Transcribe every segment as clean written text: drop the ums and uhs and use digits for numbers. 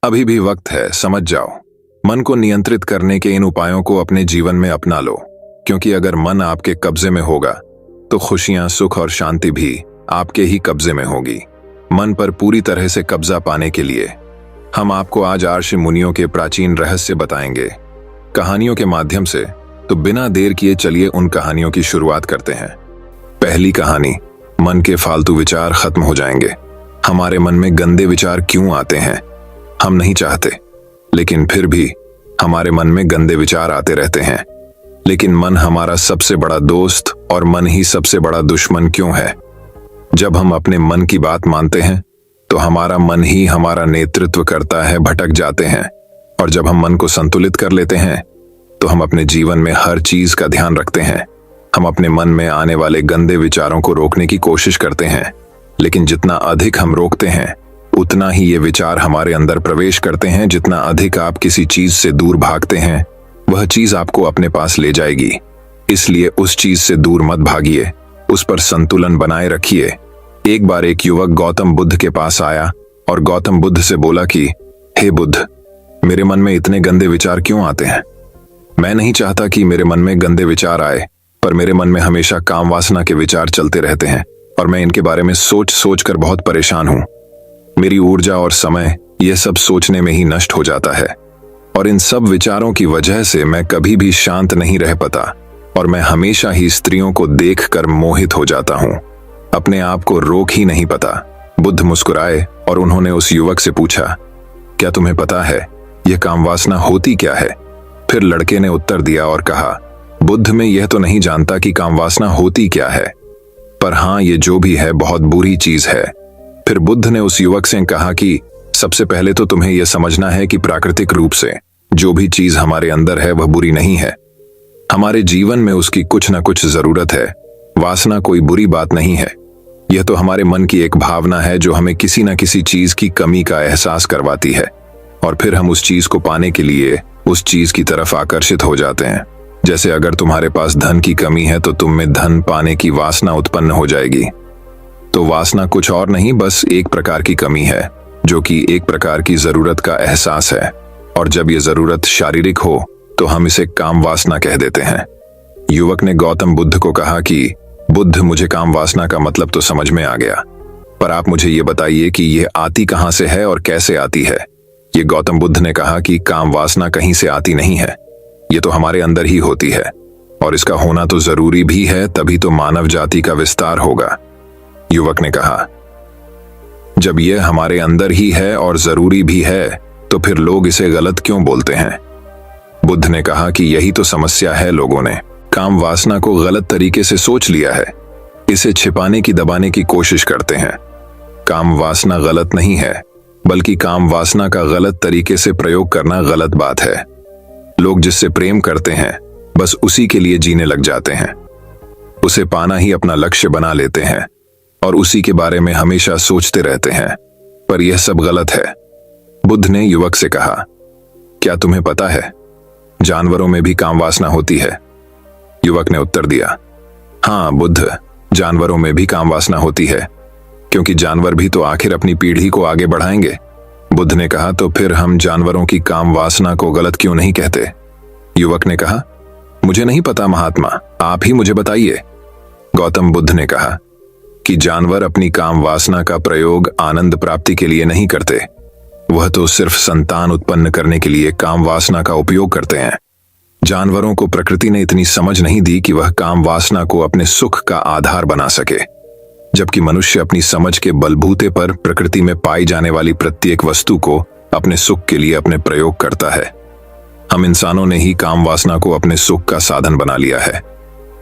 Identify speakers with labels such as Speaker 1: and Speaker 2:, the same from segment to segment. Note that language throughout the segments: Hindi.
Speaker 1: अभी भी वक्त है, समझ जाओ। मन को नियंत्रित करने के इन उपायों को अपने जीवन में अपना लो, क्योंकि अगर मन आपके कब्जे में होगा तो खुशियां, सुख और शांति भी आपके ही कब्जे में होगी। मन पर पूरी तरह से कब्जा पाने के लिए हम आपको आज ऋषि मुनियों के प्राचीन रहस्य बताएंगे, कहानियों के माध्यम से। तो बिना देर किए चलिए उन कहानियों की शुरुआत करते हैं। पहली कहानी, मन के फालतू विचार खत्म हो जाएंगे। हमारे मन में गंदे विचार क्यों आते हैं? हम नहीं चाहते, लेकिन फिर भी हमारे मन में गंदे विचार आते रहते हैं। लेकिन मन हमारा सबसे बड़ा दोस्त और मन ही सबसे बड़ा दुश्मन क्यों है? जब हम अपने मन की बात मानते हैं तो हमारा मन ही हमारा नेतृत्व करता है, भटक जाते हैं। और जब हम मन को संतुलित कर लेते हैं तो हम अपने जीवन में हर चीज का ध्यान रखते हैं। हम अपने मन में आने वाले गंदे विचारों को रोकने की कोशिश करते हैं, लेकिन जितना अधिक हम रोकते हैं उतना ही ये विचार हमारे अंदर प्रवेश करते हैं। जितना अधिक आप किसी चीज से दूर भागते हैं वह चीज आपको अपने पास ले जाएगी। इसलिए उस चीज से दूर मत भागिए, उस पर संतुलन बनाए रखिए। एक बार एक युवक गौतम बुद्ध के पास आया और गौतम बुद्ध से बोला कि हे बुद्ध, मेरे मन में इतने गंदे विचार क्यों आते हैं? मैं नहीं चाहता कि मेरे मन में गंदे विचार आए, पर मेरे मन में हमेशा काम वासना के विचार चलते रहते हैं और मैं इनके बारे में सोच सोच कर बहुत परेशान हूं। मेरी ऊर्जा और समय यह सब सोचने में ही नष्ट हो जाता है और इन सब विचारों की वजह से मैं कभी भी शांत नहीं रह पाता और मैं हमेशा ही स्त्रियों को देखकर मोहित हो जाता हूं। अपने आप को रोक ही नहीं पाता। बुद्ध मुस्कुराए और उन्होंने उस युवक से पूछा, क्या तुम्हें पता है यह काम वासना होती क्या है? फिर लड़के ने उत्तर दिया और कहा, बुद्ध, मैं यह तो नहीं जानता कि काम वासना होती क्या है, पर हाँ, ये जो भी है बहुत बुरी चीज है। फिर बुद्ध ने उस युवक से कहा कि सबसे पहले तो तुम्हें यह समझना है कि प्राकृतिक रूप से जो भी चीज हमारे अंदर है वह बुरी नहीं है। हमारे जीवन में उसकी कुछ न कुछ जरूरत है। वासना कोई बुरी बात नहीं है, यह तो हमारे मन की एक भावना है जो हमें किसी न किसी चीज की कमी का एहसास करवाती है और फिर हम उस चीज को पाने के लिए उस चीज की तरफ आकर्षित हो जाते हैं। जैसे अगर तुम्हारे पास धन की कमी है तो तुम में धन पाने की वासना उत्पन्न हो जाएगी। तो वासना कुछ और नहीं, बस एक प्रकार की कमी है जो कि एक प्रकार की जरूरत का एहसास है। और जब ये जरूरत शारीरिक हो तो हम इसे काम वासना कह देते हैं। युवक ने गौतम बुद्ध को कहा कि बुद्ध, मुझे काम वासना का मतलब तो समझ में आ गया, पर आप मुझे ये बताइए कि यह आती कहां से है और कैसे आती है? ये गौतम बुद्ध ने कहा कि काम वासना कहीं से आती नहीं है, ये तो हमारे अंदर ही होती है और इसका होना तो जरूरी भी है, तभी तो मानव जाति का विस्तार होगा। युवक ने कहा, जब यह हमारे अंदर ही है और जरूरी भी है तो फिर लोग इसे गलत क्यों बोलते हैं? बुद्ध ने कहा कि यही तो समस्या है, लोगों ने काम वासना को गलत तरीके से सोच लिया है। इसे छिपाने की, दबाने की कोशिश करते हैं। काम वासना गलत नहीं है, बल्कि काम वासना का गलत तरीके से प्रयोग करना गलत बात है। लोग जिससे प्रेम करते हैं बस उसी के लिए जीने लग जाते हैं, उसे पाना ही अपना लक्ष्य बना लेते हैं और उसी के बारे में हमेशा सोचते रहते हैं, पर यह सब गलत है। बुद्ध ने युवक से कहा, क्या तुम्हें पता है जानवरों में भी काम वासना होती है? युवक ने उत्तर दिया, हाँ बुद्ध, जानवरों में भी काम वासना होती है, क्योंकि जानवर भी तो आखिर अपनी पीढ़ी को आगे बढ़ाएंगे। बुद्ध ने कहा, तो फिर हम जानवरों की काम वासना को गलत क्यों नहीं कहते? युवक ने कहा, मुझे नहीं पता महात्मा, आप ही मुझे बताइए। गौतम बुद्ध ने कहा कि जानवर अपनी काम वासना का प्रयोग आनंद प्राप्ति के लिए नहीं करते, वह तो सिर्फ संतान उत्पन्न करने के लिए काम वासना का उपयोग करते हैं। जानवरों को प्रकृति ने इतनी समझ नहीं दी कि वह काम वासना को अपने सुख का आधार बना सके, जबकि मनुष्य अपनी समझ के बलबूते पर प्रकृति में पाई जाने वाली प्रत्येक वस्तु को अपने सुख के लिए अपने प्रयोग करता है। हम इंसानों ने ही काम वासना को अपने सुख का साधन बना लिया है,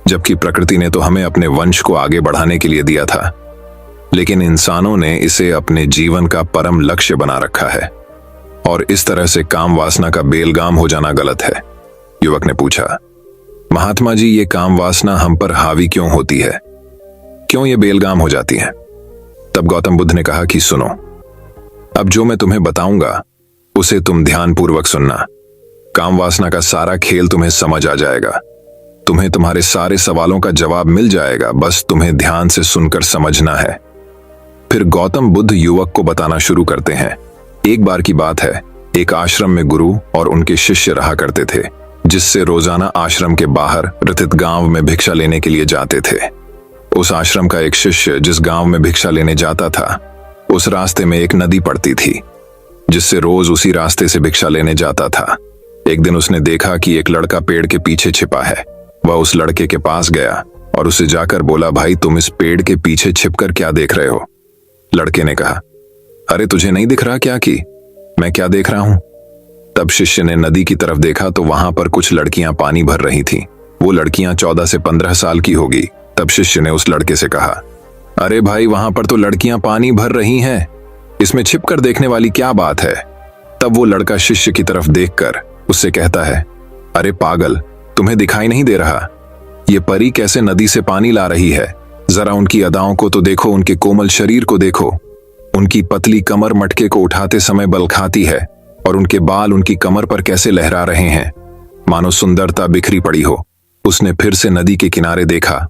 Speaker 1: जबकि प्रकृति ने तो हमें अपने वंश को आगे बढ़ाने के लिए दिया था, लेकिन इंसानों ने इसे अपने जीवन का परम लक्ष्य बना रखा है और इस तरह से काम वासना का बेलगाम हो जाना गलत है। युवक ने पूछा, महात्मा जी, ये काम वासना हम पर हावी क्यों होती है? क्यों ये बेलगाम हो जाती है? तब गौतम बुद्ध ने कहा कि सुनो, अब जो मैं तुम्हें बताऊंगा उसे तुम ध्यानपूर्वक सुनना। काम वासना का सारा खेल तुम्हें समझ आ जाएगा, तुम्हें तुम्हारे सारे सवालों का जवाब मिल जाएगा, बस तुम्हें ध्यान से सुनकर समझना है। फिर गौतम बुद्ध युवक को बताना शुरू करते हैं। एक बार की बात है, एक आश्रम में गुरु और उनके शिष्य रहा करते थे, जिससे रोजाना आश्रम के बाहर रिथित गांव में भिक्षा लेने के लिए जाते थे। उस आश्रम का एक शिष्य जिस गांव में भिक्षा लेने जाता था, उस रास्ते में एक नदी पड़ती थी, जिससे रोज उसी रास्ते से भिक्षा लेने जाता था। एक दिन उसने देखा कि एक लड़का पेड़ के पीछे छिपा है। वह उस लड़के के पास गया और उसे जाकर बोला, भाई तुम इस पेड़ के पीछे छिपकर क्या देख रहे हो? लड़के ने कहा, अरे तुझे नहीं दिख रहा क्या कि मैं क्या देख रहा हूं? तब शिष्य ने नदी की तरफ देखा तो वहां पर कुछ लड़कियां पानी भर रही थीं। वो लड़कियां 14 से 15 साल की होगी। तब शिष्य ने उस लड़के से कहा, अरे भाई वहां पर तो लड़कियां पानी भर रही हैं, इसमें छिपकर देखने वाली क्या बात है? तब वो लड़का शिष्य की तरफ देखकर उससे कहता है, अरे पागल, तुम्हें दिखाई नहीं दे रहा? ये परी कैसे नदी से पानी ला रही है? जरा उनकी अदाओं को तो देखो, उनके कोमल शरीर को देखो। उनकी पतली कमर मटके को उठाते समय बल खाती है और उनके बाल उनकी कमर पर कैसे लहरा रहे हैं, मानो सुंदरता बिखरी पड़ी हो। उसने फिर से नदी के किनारे देखा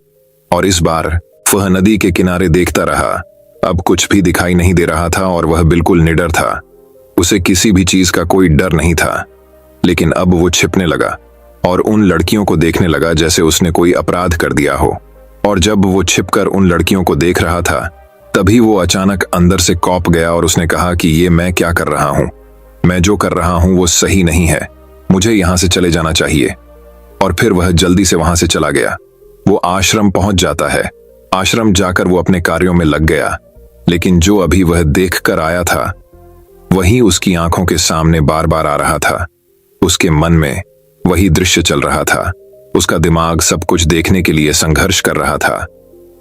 Speaker 1: और इस बार वह नदी के किनारे देखता रहा। अब कुछ भी दिखाई नहीं दे रहा था और वह बिल्कुल निडर था। उसे किसी भी चीज का कोई डर नहीं था। लेकिन अब वो छिपने लगा और उन लड़कियों को देखने लगा जैसे उसने कोई अपराध कर दिया हो। और जब वो छिपकर उन लड़कियों को देख रहा था, तभी वो अचानक अंदर से कौंप गया और उसने कहा कि ये मैं क्या कर रहा हूं? मैं जो कर रहा हूं वो सही नहीं है, मुझे यहां से चले जाना चाहिए। और फिर वह जल्दी से वहां से चला गया। वो आश्रम पहुंच जाता है। आश्रम जाकर वो अपने कार्यों में लग गया। लेकिन जो अभी वह देख कर आया था, वही उसकी आंखों के सामने बार बार आ रहा था। उसके मन में वही दृश्य चल रहा था। उसका दिमाग सब कुछ देखने के लिए संघर्ष कर रहा था।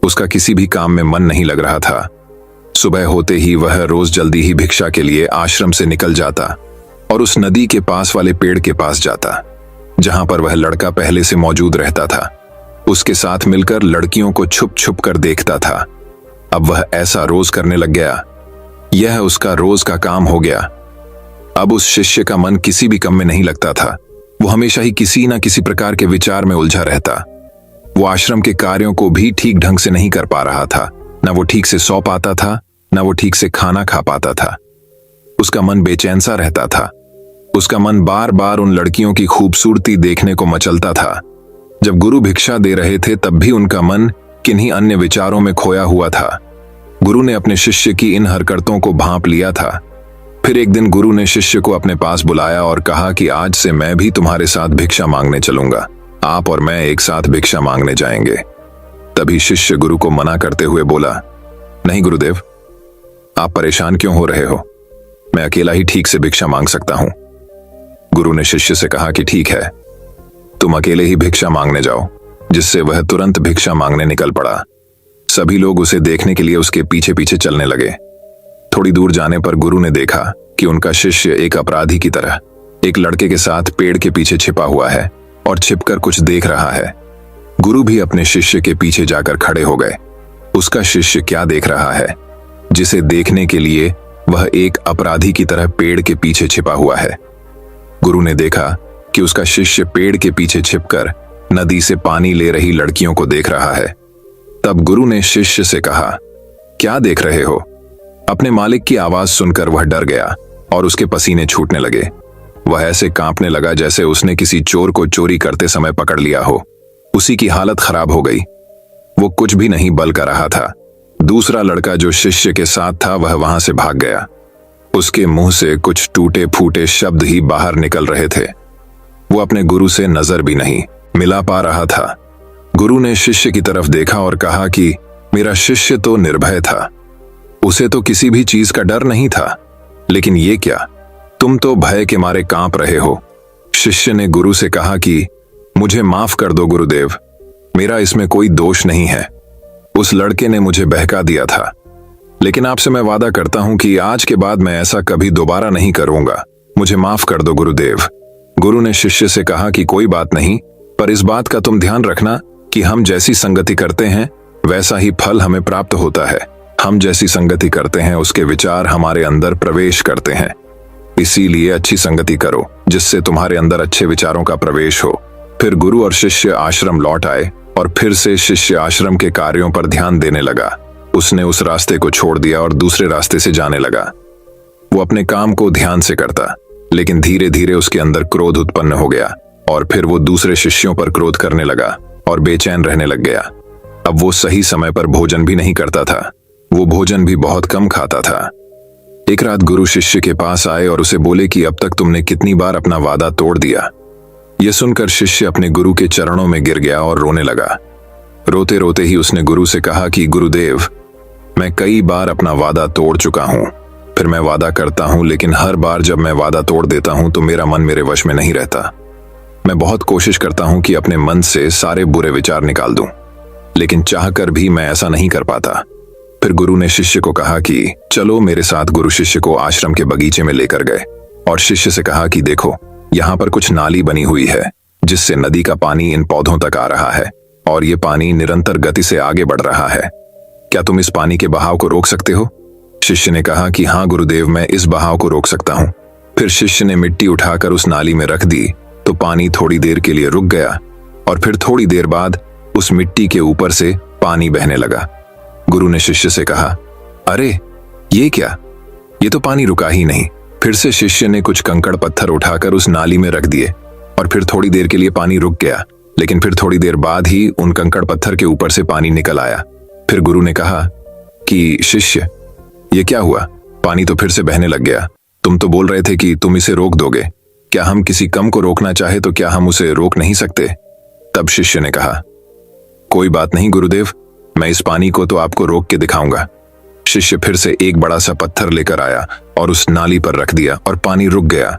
Speaker 1: उसका किसी भी काम में मन नहीं लग रहा था। सुबह होते ही वह रोज जल्दी ही भिक्षा के लिए आश्रम से निकल जाता और उस नदी के पास वाले पेड़ के पास जाता, जहां पर वह लड़का पहले से मौजूद रहता था। उसके साथ मिलकर लड़कियों को छुप छुप कर देखता था। अब वह ऐसा रोज करने लग गया। यह उसका रोज का काम हो गया। अब उस शिष्य का मन किसी भी काम में नहीं लगता था। वो हमेशा ही किसी न किसी प्रकार के विचार में उलझा रहता। वो आश्रम के कार्यों को भी ठीक ढंग से नहीं कर पा रहा था। न वो ठीक से सो पाता था, न वो ठीक से खाना खा पाता था। उसका मन बेचैन सा रहता था। उसका मन बार बार उन लड़कियों की खूबसूरती देखने को मचलता था। जब गुरु भिक्षा दे रहे थे तब भी उनका मन किन्हीं अन्य विचारों में खोया हुआ था। गुरु ने अपने शिष्य की इन हरकतों को भांप लिया था। फिर एक दिन गुरु ने शिष्य को अपने पास बुलाया और कहा कि आज से मैं भी तुम्हारे साथ भिक्षा मांगने चलूंगा। आप और मैं एक साथ भिक्षा मांगने जाएंगे। तभी शिष्य गुरु को मना करते हुए बोला, नहीं गुरुदेव, आप परेशान क्यों हो रहे हो? मैं अकेला ही ठीक से भिक्षा मांग सकता हूं। गुरु ने शिष्य से कहा कि ठीक है, तुम अकेले ही भिक्षा मांगने जाओ। जिससे वह तुरंत भिक्षा मांगने निकल पड़ा। सभी लोग उसे देखने के लिए उसके पीछे पीछे चलने लगे। थोड़ी दूर जाने पर गुरु ने देखा कि उनका शिष्य एक अपराधी की तरह एक लड़के के साथ पेड़ के पीछे छिपा हुआ है और छिपकर कुछ देख रहा है। गुरु भी अपने शिष्य के पीछे जाकर खड़े हो गए। उसका शिष्य क्या देख रहा है, जिसे देखने के लिए वह एक अपराधी की तरह पेड़ के पीछे छिपा हुआ है? गुरु ने देखा कि उसका शिष्य पेड़ के पीछे छिपकर नदी से पानी ले रही लड़कियों को देख रहा है। तब गुरु ने शिष्य से कहा, क्या देख रहे हो? अपने मालिक की आवाज सुनकर वह डर गया और उसके पसीने छूटने लगे। वह ऐसे कांपने लगा जैसे उसने किसी चोर को चोरी करते समय पकड़ लिया हो। उसी की हालत खराब हो गई। वो कुछ भी नहीं बल कर रहा था। दूसरा लड़का जो शिष्य के साथ था वह वहां से भाग गया। उसके मुंह से कुछ टूटे फूटे शब्द ही बाहर निकल रहे थे। वो अपने गुरु से नजर भी नहीं मिला पा रहा था। गुरु ने शिष्य की तरफ देखा और कहा कि मेरा शिष्य तो निर्भय था, उसे तो किसी भी चीज का डर नहीं था, लेकिन ये क्या, तुम तो भय के मारे कांप रहे हो। शिष्य ने गुरु से कहा कि मुझे माफ कर दो गुरुदेव, मेरा इसमें कोई दोष नहीं है। उस लड़के ने मुझे बहका दिया था, लेकिन आपसे मैं वादा करता हूं कि आज के बाद मैं ऐसा कभी दोबारा नहीं करूंगा। मुझे माफ कर दो गुरुदेव। गुरु ने शिष्य से कहा कि कोई बात नहीं, पर इस बात का तुम ध्यान रखना कि हम जैसी संगति करते हैं वैसा ही फल हमें प्राप्त होता है। हम जैसी संगति करते हैं उसके विचार हमारे अंदर प्रवेश करते हैं। इसीलिए अच्छी संगति करो जिससे तुम्हारे अंदर अच्छे विचारों का प्रवेश हो। फिर गुरु और शिष्य आश्रम लौट आए और फिर से शिष्य आश्रम के कार्यों पर ध्यान देने लगा। उसने उस रास्ते को छोड़ दिया और दूसरे रास्ते से जाने लगा। वो अपने काम को ध्यान से करता, लेकिन धीरे धीरे उसके अंदर क्रोध उत्पन्न हो गया और फिर वो दूसरे शिष्यों पर क्रोध करने लगा और बेचैन रहने लग गया। अब वो सही समय पर भोजन भी नहीं करता था, वो भोजन भी बहुत कम खाता था। एक रात गुरु शिष्य के पास आए और उसे बोले कि अब तक तुमने कितनी बार अपना वादा तोड़ दिया। यह सुनकर शिष्य अपने गुरु के चरणों में गिर गया और रोने लगा। रोते रोते ही उसने गुरु से कहा कि गुरुदेव, मैं कई बार अपना वादा तोड़ चुका हूं। फिर मैं वादा करता हूं, लेकिन हर बार जब मैं वादा तोड़ देता हूं तो मेरा मन मेरे वश में नहीं रहता। मैं बहुत कोशिश करता हूं कि अपने मन से सारे बुरे विचार निकाल दूं, लेकिन चाहकर भी मैं ऐसा नहीं कर पाता। फिर गुरु ने शिष्य को कहा कि चलो मेरे साथ। गुरु शिष्य को आश्रम के बगीचे में लेकर गए और शिष्य से कहा कि देखो, यहाँ पर कुछ नाली बनी हुई है जिससे नदी का पानी इन पौधों तक आ रहा है और ये पानी निरंतर गति से आगे बढ़ रहा है। क्या तुम इस पानी के बहाव को रोक सकते हो? शिष्य ने कहा कि हाँ गुरुदेव, मैं इस बहाव को रोक सकता हूँ। फिर शिष्य ने मिट्टी उठाकर उस नाली में रख दी तो पानी थोड़ी देर के लिए रुक गया और फिर थोड़ी देर बाद उस मिट्टी के ऊपर से पानी बहने लगा। गुरु ने शिष्य से कहा, अरे ये क्या, ये तो पानी रुका ही नहीं। फिर से शिष्य ने कुछ कंकड़ पत्थर उठाकर उस नाली में रख दिए और फिर थोड़ी देर के लिए पानी रुक गया, लेकिन फिर थोड़ी देर बाद ही उन कंकड़ पत्थर के ऊपर से पानी निकल आया। फिर गुरु ने कहा कि शिष्य, ये क्या हुआ? पानी तो फिर से बहने लग गया। तुम तो बोल रहे थे कि तुम इसे रोक दोगे। क्या हम किसी कम को रोकना चाहे तो क्या हम उसे रोक नहीं सकते? तब शिष्य ने कहा, कोई बात नहीं गुरुदेव, मैं इस पानी को तो आपको रोक के दिखाऊंगा। शिष्य फिर से एक बड़ा सा पत्थर लेकर आया और उस नाली पर रख दिया और पानी रुक गया।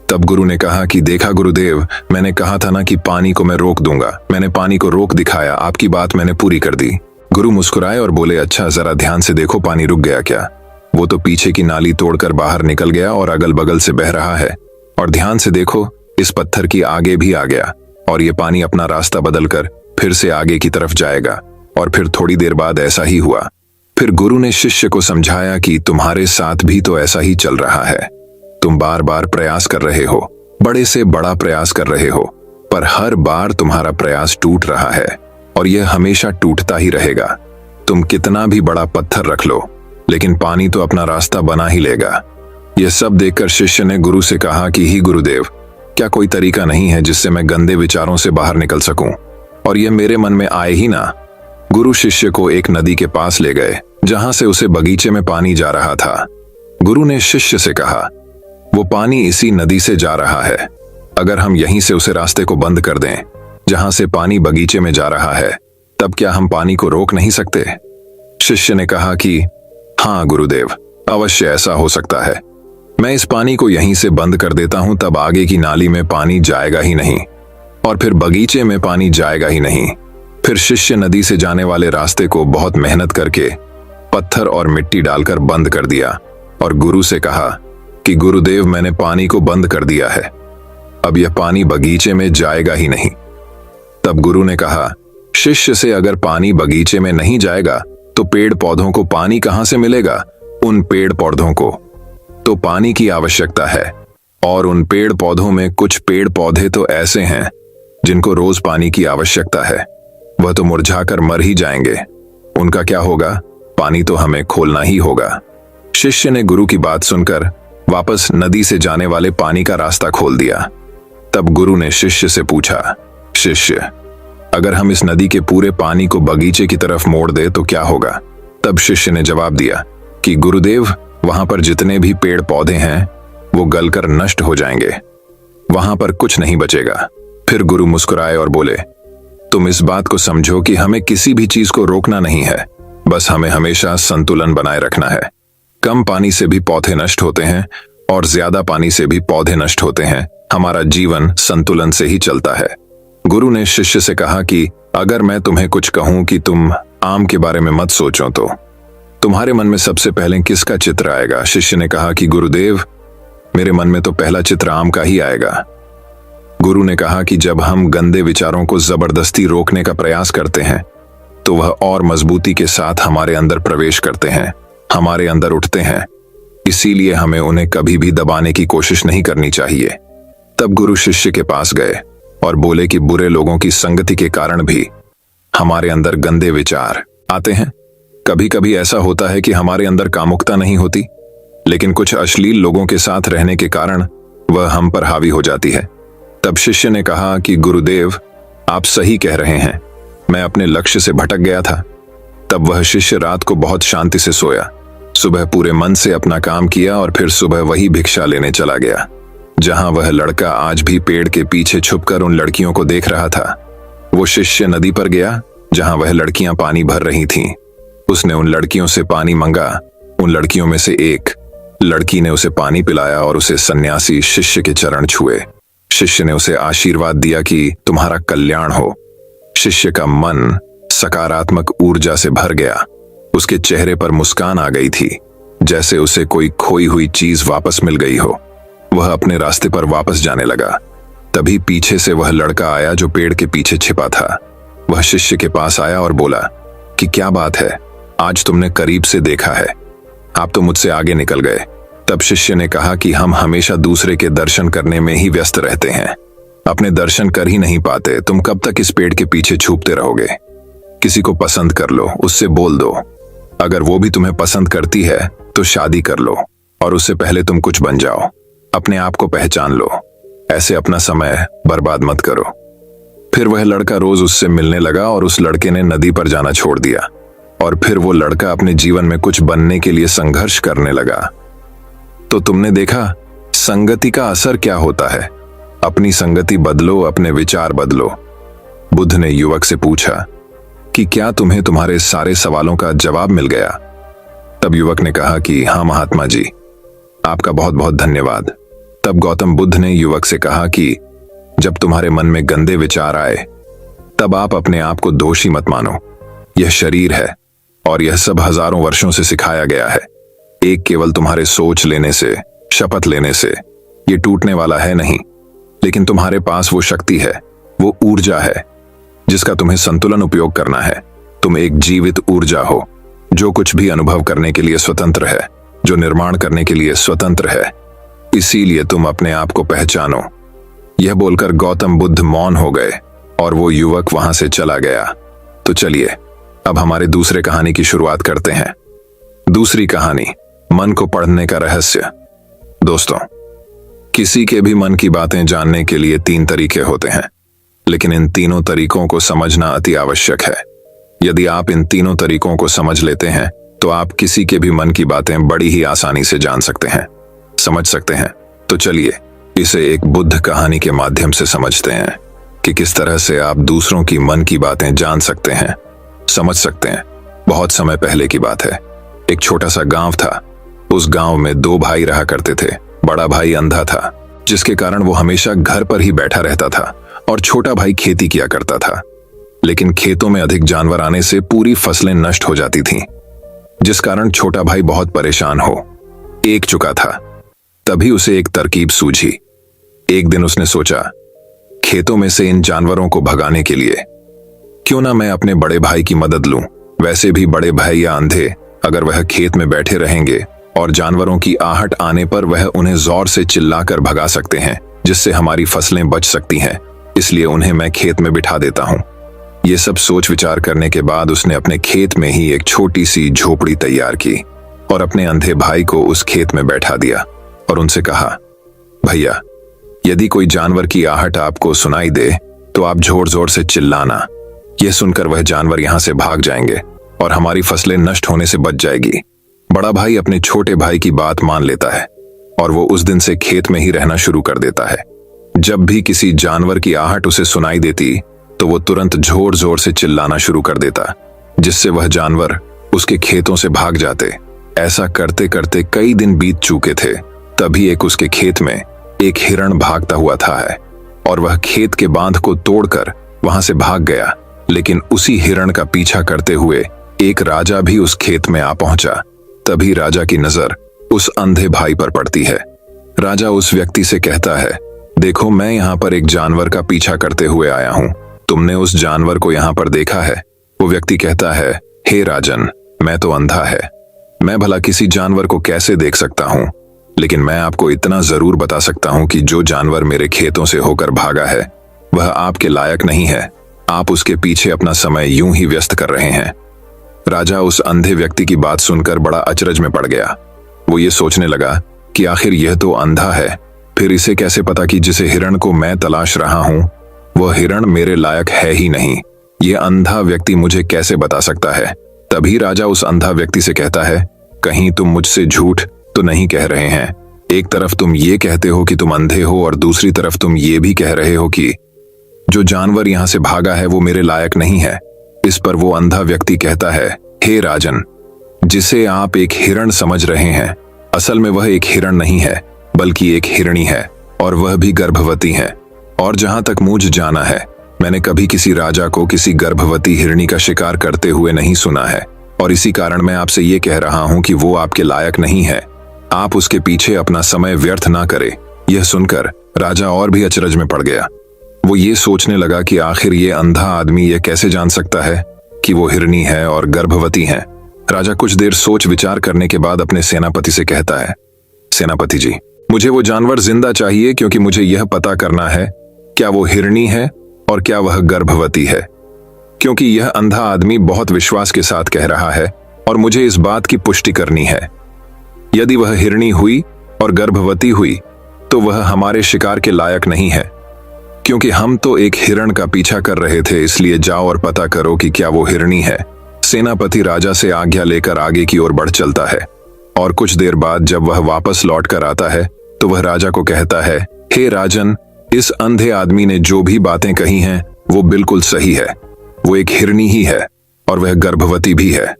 Speaker 1: तब गुरु ने कहा कि देखा गुरुदेव, मैंने कहा था ना कि पानी को मैं रोक दूंगा। मैंने पानी को रोक दिखाया, आपकी बात मैंने पूरी कर दी। गुरु मुस्कुराए और बोले, अच्छा जरा ध्यान से देखो, पानी रुक गया क्या? वो तो पीछे की नाली तोड़कर बाहर निकल गया और अगल बगल से बह रहा है। और ध्यान से देखो, इस पत्थर की आगे भी आ गया और ये पानी अपना रास्ता बदलकर फिर से आगे की तरफ जाएगा। और फिर थोड़ी देर बाद ऐसा ही हुआ। फिर गुरु ने शिष्य को समझाया कि तुम्हारे साथ भी तो ऐसा ही चल रहा है। तुम बार बार प्रयास कर रहे हो, बड़े से बड़ा प्रयास कर रहे हो, पर हर बार तुम्हारा प्रयास टूट रहा है और यह हमेशा टूटता ही रहेगा। तुम कितना भी बड़ा पत्थर रख लो, लेकिन पानी तो अपना रास्ता बना ही लेगा। यह सब देखकर शिष्य ने गुरु से कहा कि ही गुरुदेव, क्या कोई तरीका नहीं है जिससे मैं गंदे विचारों से बाहर निकल सकूं और यह मेरे मन में आए ही ना? गुरु शिष्य को एक नदी के पास ले गए जहां से उसे बगीचे में पानी जा रहा था। गुरु ने शिष्य से कहा, वो पानी इसी नदी से जा रहा है। अगर हम यहीं से उसे रास्ते को बंद कर दें जहां से पानी बगीचे में जा रहा है, तब क्या हम पानी को रोक नहीं सकते? शिष्य ने कहा कि हाँ गुरुदेव, अवश्य ऐसा हो सकता है। मैं इस पानी को यहीं से बंद कर देता हूं, तब आगे की नाली में पानी जाएगा ही नहीं और फिर बगीचे में पानी जाएगा ही नहीं। फिर शिष्य नदी से जाने वाले रास्ते को बहुत मेहनत करके पत्थर और मिट्टी डालकर बंद कर दिया और गुरु से कहा कि गुरुदेव, मैंने पानी को बंद कर दिया है, अब यह पानी बगीचे में जाएगा ही नहीं। तब गुरु ने कहा, शिष्य से अगर पानी बगीचे में नहीं जाएगा तो पेड़ पौधों को पानी कहां से मिलेगा? उन पेड़ पौधों को तो पानी की आवश्यकता है और उन पेड़ पौधों में कुछ पेड़ पौधे तो ऐसे हैं जिनको रोज पानी की आवश्यकता है। वह तो मुरझाकर मर ही जाएंगे, उनका क्या होगा? पानी तो हमें खोलना ही होगा। शिष्य ने गुरु की बात सुनकर वापस नदी से जाने वाले पानी का रास्ता खोल दिया। तब गुरु ने शिष्य से पूछा, शिष्य, अगर हम इस नदी के पूरे पानी को बगीचे की तरफ मोड़ दे तो क्या होगा? तब शिष्य ने जवाब दिया कि गुरुदेव, वहां पर जितने भी पेड़ पौधे हैं वो गलकर नष्ट हो जाएंगे, वहां पर कुछ नहीं बचेगा। फिर गुरु मुस्कुराए और बोले, तुम इस बात को समझो कि हमें किसी भी चीज को रोकना नहीं है, बस हमें हमेशा संतुलन बनाए रखना है। कम पानी से भी पौधे नष्ट होते हैं और ज्यादा पानी से भी पौधे नष्ट होते हैं। हमारा जीवन संतुलन से ही चलता है। गुरु ने शिष्य से कहा कि अगर मैं तुम्हें कुछ कहूं कि तुम आम के बारे में मत सोचो तो तुम्हारे मन में सबसे पहले किसका चित्र आएगा? शिष्य ने कहा कि गुरुदेव, मेरे मन में तो पहला चित्र आम का ही आएगा। गुरु ने कहा कि जब हम गंदे विचारों को जबरदस्ती रोकने का प्रयास करते हैं तो वह और मजबूती के साथ हमारे अंदर प्रवेश करते हैं, हमारे अंदर उठते हैं। इसीलिए हमें उन्हें कभी भी दबाने की कोशिश नहीं करनी चाहिए। तब गुरु शिष्य के पास गए और बोले कि बुरे लोगों की संगति के कारण भी हमारे अंदर गंदे विचार आते हैं। कभी कभी ऐसा होता है कि हमारे अंदर कामुकता नहीं होती, लेकिन कुछ अश्लील लोगों के साथ रहने के कारण वह हम पर हावी हो जाती है। तब शिष्य ने कहा कि गुरुदेव, आप सही कह रहे हैं, मैं अपने लक्ष्य से भटक गया था। तब वह शिष्य रात को बहुत शांति से सोया, सुबह पूरे मन से अपना काम किया और फिर सुबह वही भिक्षा लेने चला गया जहां वह लड़का आज भी पेड़ के पीछे छुपकर उन लड़कियों को देख रहा था। वो शिष्य नदी पर गया जहां वह लड़कियां पानी भर रही थीं। उसने उन लड़कियों से पानी मंगा। उन लड़कियों में से एक लड़की ने उसे पानी पिलाया और उसे सन्यासी शिष्य के चरण छुए। शिष्य ने उसे आशीर्वाद दिया कि तुम्हारा कल्याण हो। शिष्य का मन सकारात्मक ऊर्जा से भर गया। उसके चेहरे पर मुस्कान आ गई थी, जैसे उसे कोई खोई हुई चीज वापस मिल गई हो। वह अपने रास्ते पर वापस जाने लगा। तभी पीछे से वह लड़का आया जो पेड़ के पीछे छिपा था। वह शिष्य के पास आया और बोला कि क्या बात है, आज तुमने करीब से देखा है, आप तो मुझसे आगे निकल गए। तब शिष्य ने कहा कि हम हमेशा दूसरे के दर्शन करने में ही व्यस्त रहते हैं, अपने दर्शन कर ही नहीं पाते। तुम कब तक इस पेड़ के पीछे छुपते रहोगे? किसी को पसंद कर लो, उससे बोल दो। अगर वो भी तुम्हें पसंद करती है तो शादी कर लो और उससे पहले तुम कुछ बन जाओ। अपने आप को पहचान लो, ऐसे अपना समय बर्बाद मत करो। फिर वह लड़का रोज उससे मिलने लगा और उस लड़के ने नदी पर जाना छोड़ दिया और फिर वो लड़का अपने जीवन में कुछ बनने के लिए संघर्ष करने लगा। तो तुमने देखा संगति का असर क्या होता है। अपनी संगति बदलो, अपने विचार बदलो। बुद्ध ने युवक से पूछा कि क्या तुम्हें तुम्हारे सारे सवालों का जवाब मिल गया? तब युवक ने कहा कि हाँ महात्मा जी, आपका बहुत बहुत धन्यवाद। तब गौतम बुद्ध ने युवक से कहा कि जब तुम्हारे मन में गंदे विचार आए तब आप अपने आप को दोषी मत मानो। यह शरीर है और यह सब हजारों वर्षों से सिखाया गया है। एक केवल तुम्हारे सोच लेने से, शपथ लेने से ये टूटने वाला है नहीं, लेकिन तुम्हारे पास वो शक्ति है, वो ऊर्जा है जिसका तुम्हें संतुलन उपयोग करना है। तुम एक जीवित ऊर्जा हो जो कुछ भी अनुभव करने के लिए स्वतंत्र है, जो निर्माण करने के लिए स्वतंत्र है। इसीलिए तुम अपने आप को पहचानो। यह बोलकर गौतम बुद्ध मौन हो गए और वो युवक वहां से चला गया। तो चलिए अब हमारे दूसरे कहानी की शुरुआत करते हैं। दूसरी कहानी, मन को पढ़ने का रहस्य। दोस्तों, किसी के भी मन की बातें जानने के लिए 3 तरीके होते हैं, लेकिन इन तीनों तरीकों को समझना अति आवश्यक है। यदि आप इन तीनों तरीकों को समझ लेते हैं तो आप किसी के भी मन की बातें बड़ी ही आसानी से जान सकते हैं, समझ सकते हैं। तो चलिए इसे एक बुद्ध कहानी के माध्यम से समझते हैं कि किस तरह से आप दूसरों की मन की बातें जान सकते हैं, समझ सकते हैं। बहुत समय पहले की बात है। एक छोटा सा गांव था। उस गांव में 2 भाई रहा करते थे। बड़ा भाई अंधा था, जिसके कारण वो हमेशा घर पर ही बैठा रहता था और छोटा भाई खेती किया करता था। लेकिन खेतों में अधिक जानवर आने से पूरी फसलें नष्ट हो जाती थीं, जिस कारण छोटा भाई बहुत परेशान हो एक चुका था। तभी उसे एक तरकीब सूझी। एक दिन उसने सोचा, खेतों में से इन जानवरों को भगाने के लिए क्यों ना मैं अपने बड़े भाई की मदद लूं। वैसे भी बड़े भाई या अंधे अगर वह खेत में बैठे रहेंगे और जानवरों की आहट आने पर वह उन्हें जोर से चिल्लाकर भगा सकते हैं, जिससे हमारी फसलें बच सकती हैं। इसलिए उन्हें मैं खेत में बिठा देता हूं। ये सब सोच विचार करने के बाद उसने अपने खेत में ही एक छोटी सी झोपड़ी तैयार की और अपने अंधे भाई को उस खेत में बैठा दिया और उनसे कहा, भैया, यदि कोई जानवर की आहट आपको सुनाई दे तो आप जोर जोर से चिल्लाना। यह सुनकर वह जानवर यहां से भाग जाएंगे और हमारी फसलें नष्ट होने से बच जाएगी। बड़ा भाई अपने छोटे भाई की बात मान लेता है और वो उस दिन से खेत में ही रहना शुरू कर देता है। जब भी किसी जानवर की आहट उसे सुनाई देती तो वो तुरंत जोर जोर से चिल्लाना शुरू कर देता, जिससे वह जानवर उसके खेतों से भाग जाते। ऐसा करते करते कई दिन बीत चुके थे। तभी एक उसके खेत में एक हिरण भागता हुआ था है और वह खेत के बांध को तोड़कर वहां से भाग गया। लेकिन उसी हिरण का पीछा करते हुए एक राजा भी उस खेत में आ पहुंचा। तभी राजा की नजर उस अंधे भाई पर पड़ती है। राजा उस व्यक्ति से कहता है, देखो, मैं यहाँ पर एक जानवर का पीछा करते हुए आया हूँ। तुमने उस जानवर को यहाँ पर देखा है? वो व्यक्ति कहता है, हे राजन, मैं तो अंधा है, मैं भला किसी जानवर को कैसे देख सकता हूँ, लेकिन मैं आपको इतना जरूर बता सकता हूँ कि जो जानवर मेरे खेतों से होकर भागा है वह आपके लायक नहीं है। आप उसके पीछे अपना समय यूं ही व्यस्त कर रहे हैं। राजा उस अंधे व्यक्ति की बात सुनकर बड़ा अचरज में पड़ गया। वो ये सोचने लगा कि आखिर यह तो अंधा है, फिर इसे कैसे पता कि जिसे हिरण को मैं तलाश रहा हूं वह हिरण मेरे लायक है ही नहीं? ये अंधा व्यक्ति मुझे कैसे बता सकता है? तभी राजा उस अंधा व्यक्ति से कहता है, कहीं तुम मुझसे झूठ तो नहीं कह रहे हैं? एक तरफ तुम ये कहते हो कि तुम अंधे हो और दूसरी तरफ तुम ये भी कह रहे हो कि जो जानवर यहां से भागा है वो मेरे लायक नहीं है। इस पर वो अंधा व्यक्ति कहता है, हे राजन, जिसे आप एक हिरण समझ रहे हैं, असल में वह एक हिरण नहीं है बल्कि एक हिरणी है, और वह भी गर्भवती है। और जहां तक मुझे जाना है, मैंने कभी किसी राजा को किसी गर्भवती हिरणी का शिकार करते हुए नहीं सुना है, और इसी कारण मैं आपसे ये कह रहा हूं कि वो आपके लायक नहीं है। आप उसके पीछे अपना समय व्यर्थ ना करें। यह सुनकर राजा और भी अचरज में पड़ गया। वो ये सोचने लगा कि आखिर ये अंधा आदमी यह कैसे जान सकता है कि वो हिरणी है और गर्भवती है। राजा कुछ देर सोच विचार करने के बाद अपने सेनापति से कहता है, सेनापति जी, मुझे वो जानवर जिंदा चाहिए, क्योंकि मुझे यह पता करना है क्या वो हिरणी है और क्या वह गर्भवती है। क्योंकि यह अंधा आदमी बहुत विश्वास के साथ कह रहा है और मुझे इस बात की पुष्टि करनी है। यदि वह हिरणी हुई और गर्भवती हुई तो वह हमारे शिकार के लायक नहीं है, क्योंकि हम तो एक हिरण का पीछा कर रहे थे। इसलिए जाओ और पता करो कि क्या वो हिरणी है। सेनापति राजा से आज्ञा लेकर आगे की ओर बढ़ चलता है, और कुछ देर बाद जब वह वापस लौट कर आता है तो वह राजा को कहता है, हे राजन, इस अंधे आदमी ने जो भी बातें कही हैं वो बिल्कुल सही है। वो एक हिरणी ही है और वह गर्भवती भी है।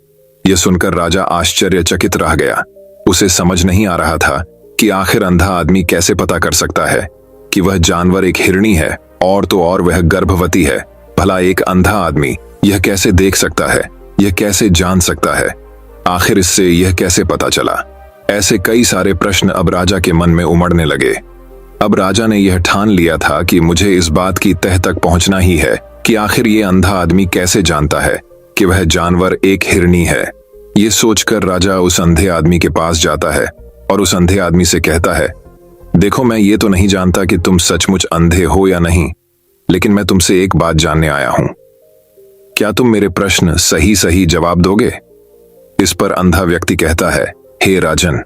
Speaker 1: यह सुनकर राजा आश्चर्यचकित रह गया। उसे समझ नहीं आ रहा था कि आखिर अंधा आदमी कैसे पता कर सकता है कि वह जानवर एक हिरणी है और तो और वह गर्भवती है। भला एक अंधा आदमी यह कैसे देख सकता है? यह कैसे जान सकता है? आखिर इससे यह कैसे पता चला? ऐसे कई सारे प्रश्न अब राजा के मन में उमड़ने लगे। अब राजा ने यह ठान लिया था कि मुझे इस बात की तह तक पहुंचना ही है कि आखिर ये अंधा आदमी कैसे जानता है कि वह जानवर एक हिरणी है। ये सोचकर राजा उस अंधे आदमी के पास जाता है और उस अंधे आदमी से कहता है, देखो, मैं ये तो नहीं जानता कि तुम सचमुच अंधे हो या नहीं, लेकिन मैं तुमसे एक बात जानने आया हूं। क्या तुम मेरे प्रश्न सही सही जवाब दोगे? इस पर अंधा व्यक्ति कहता है, हे राजन,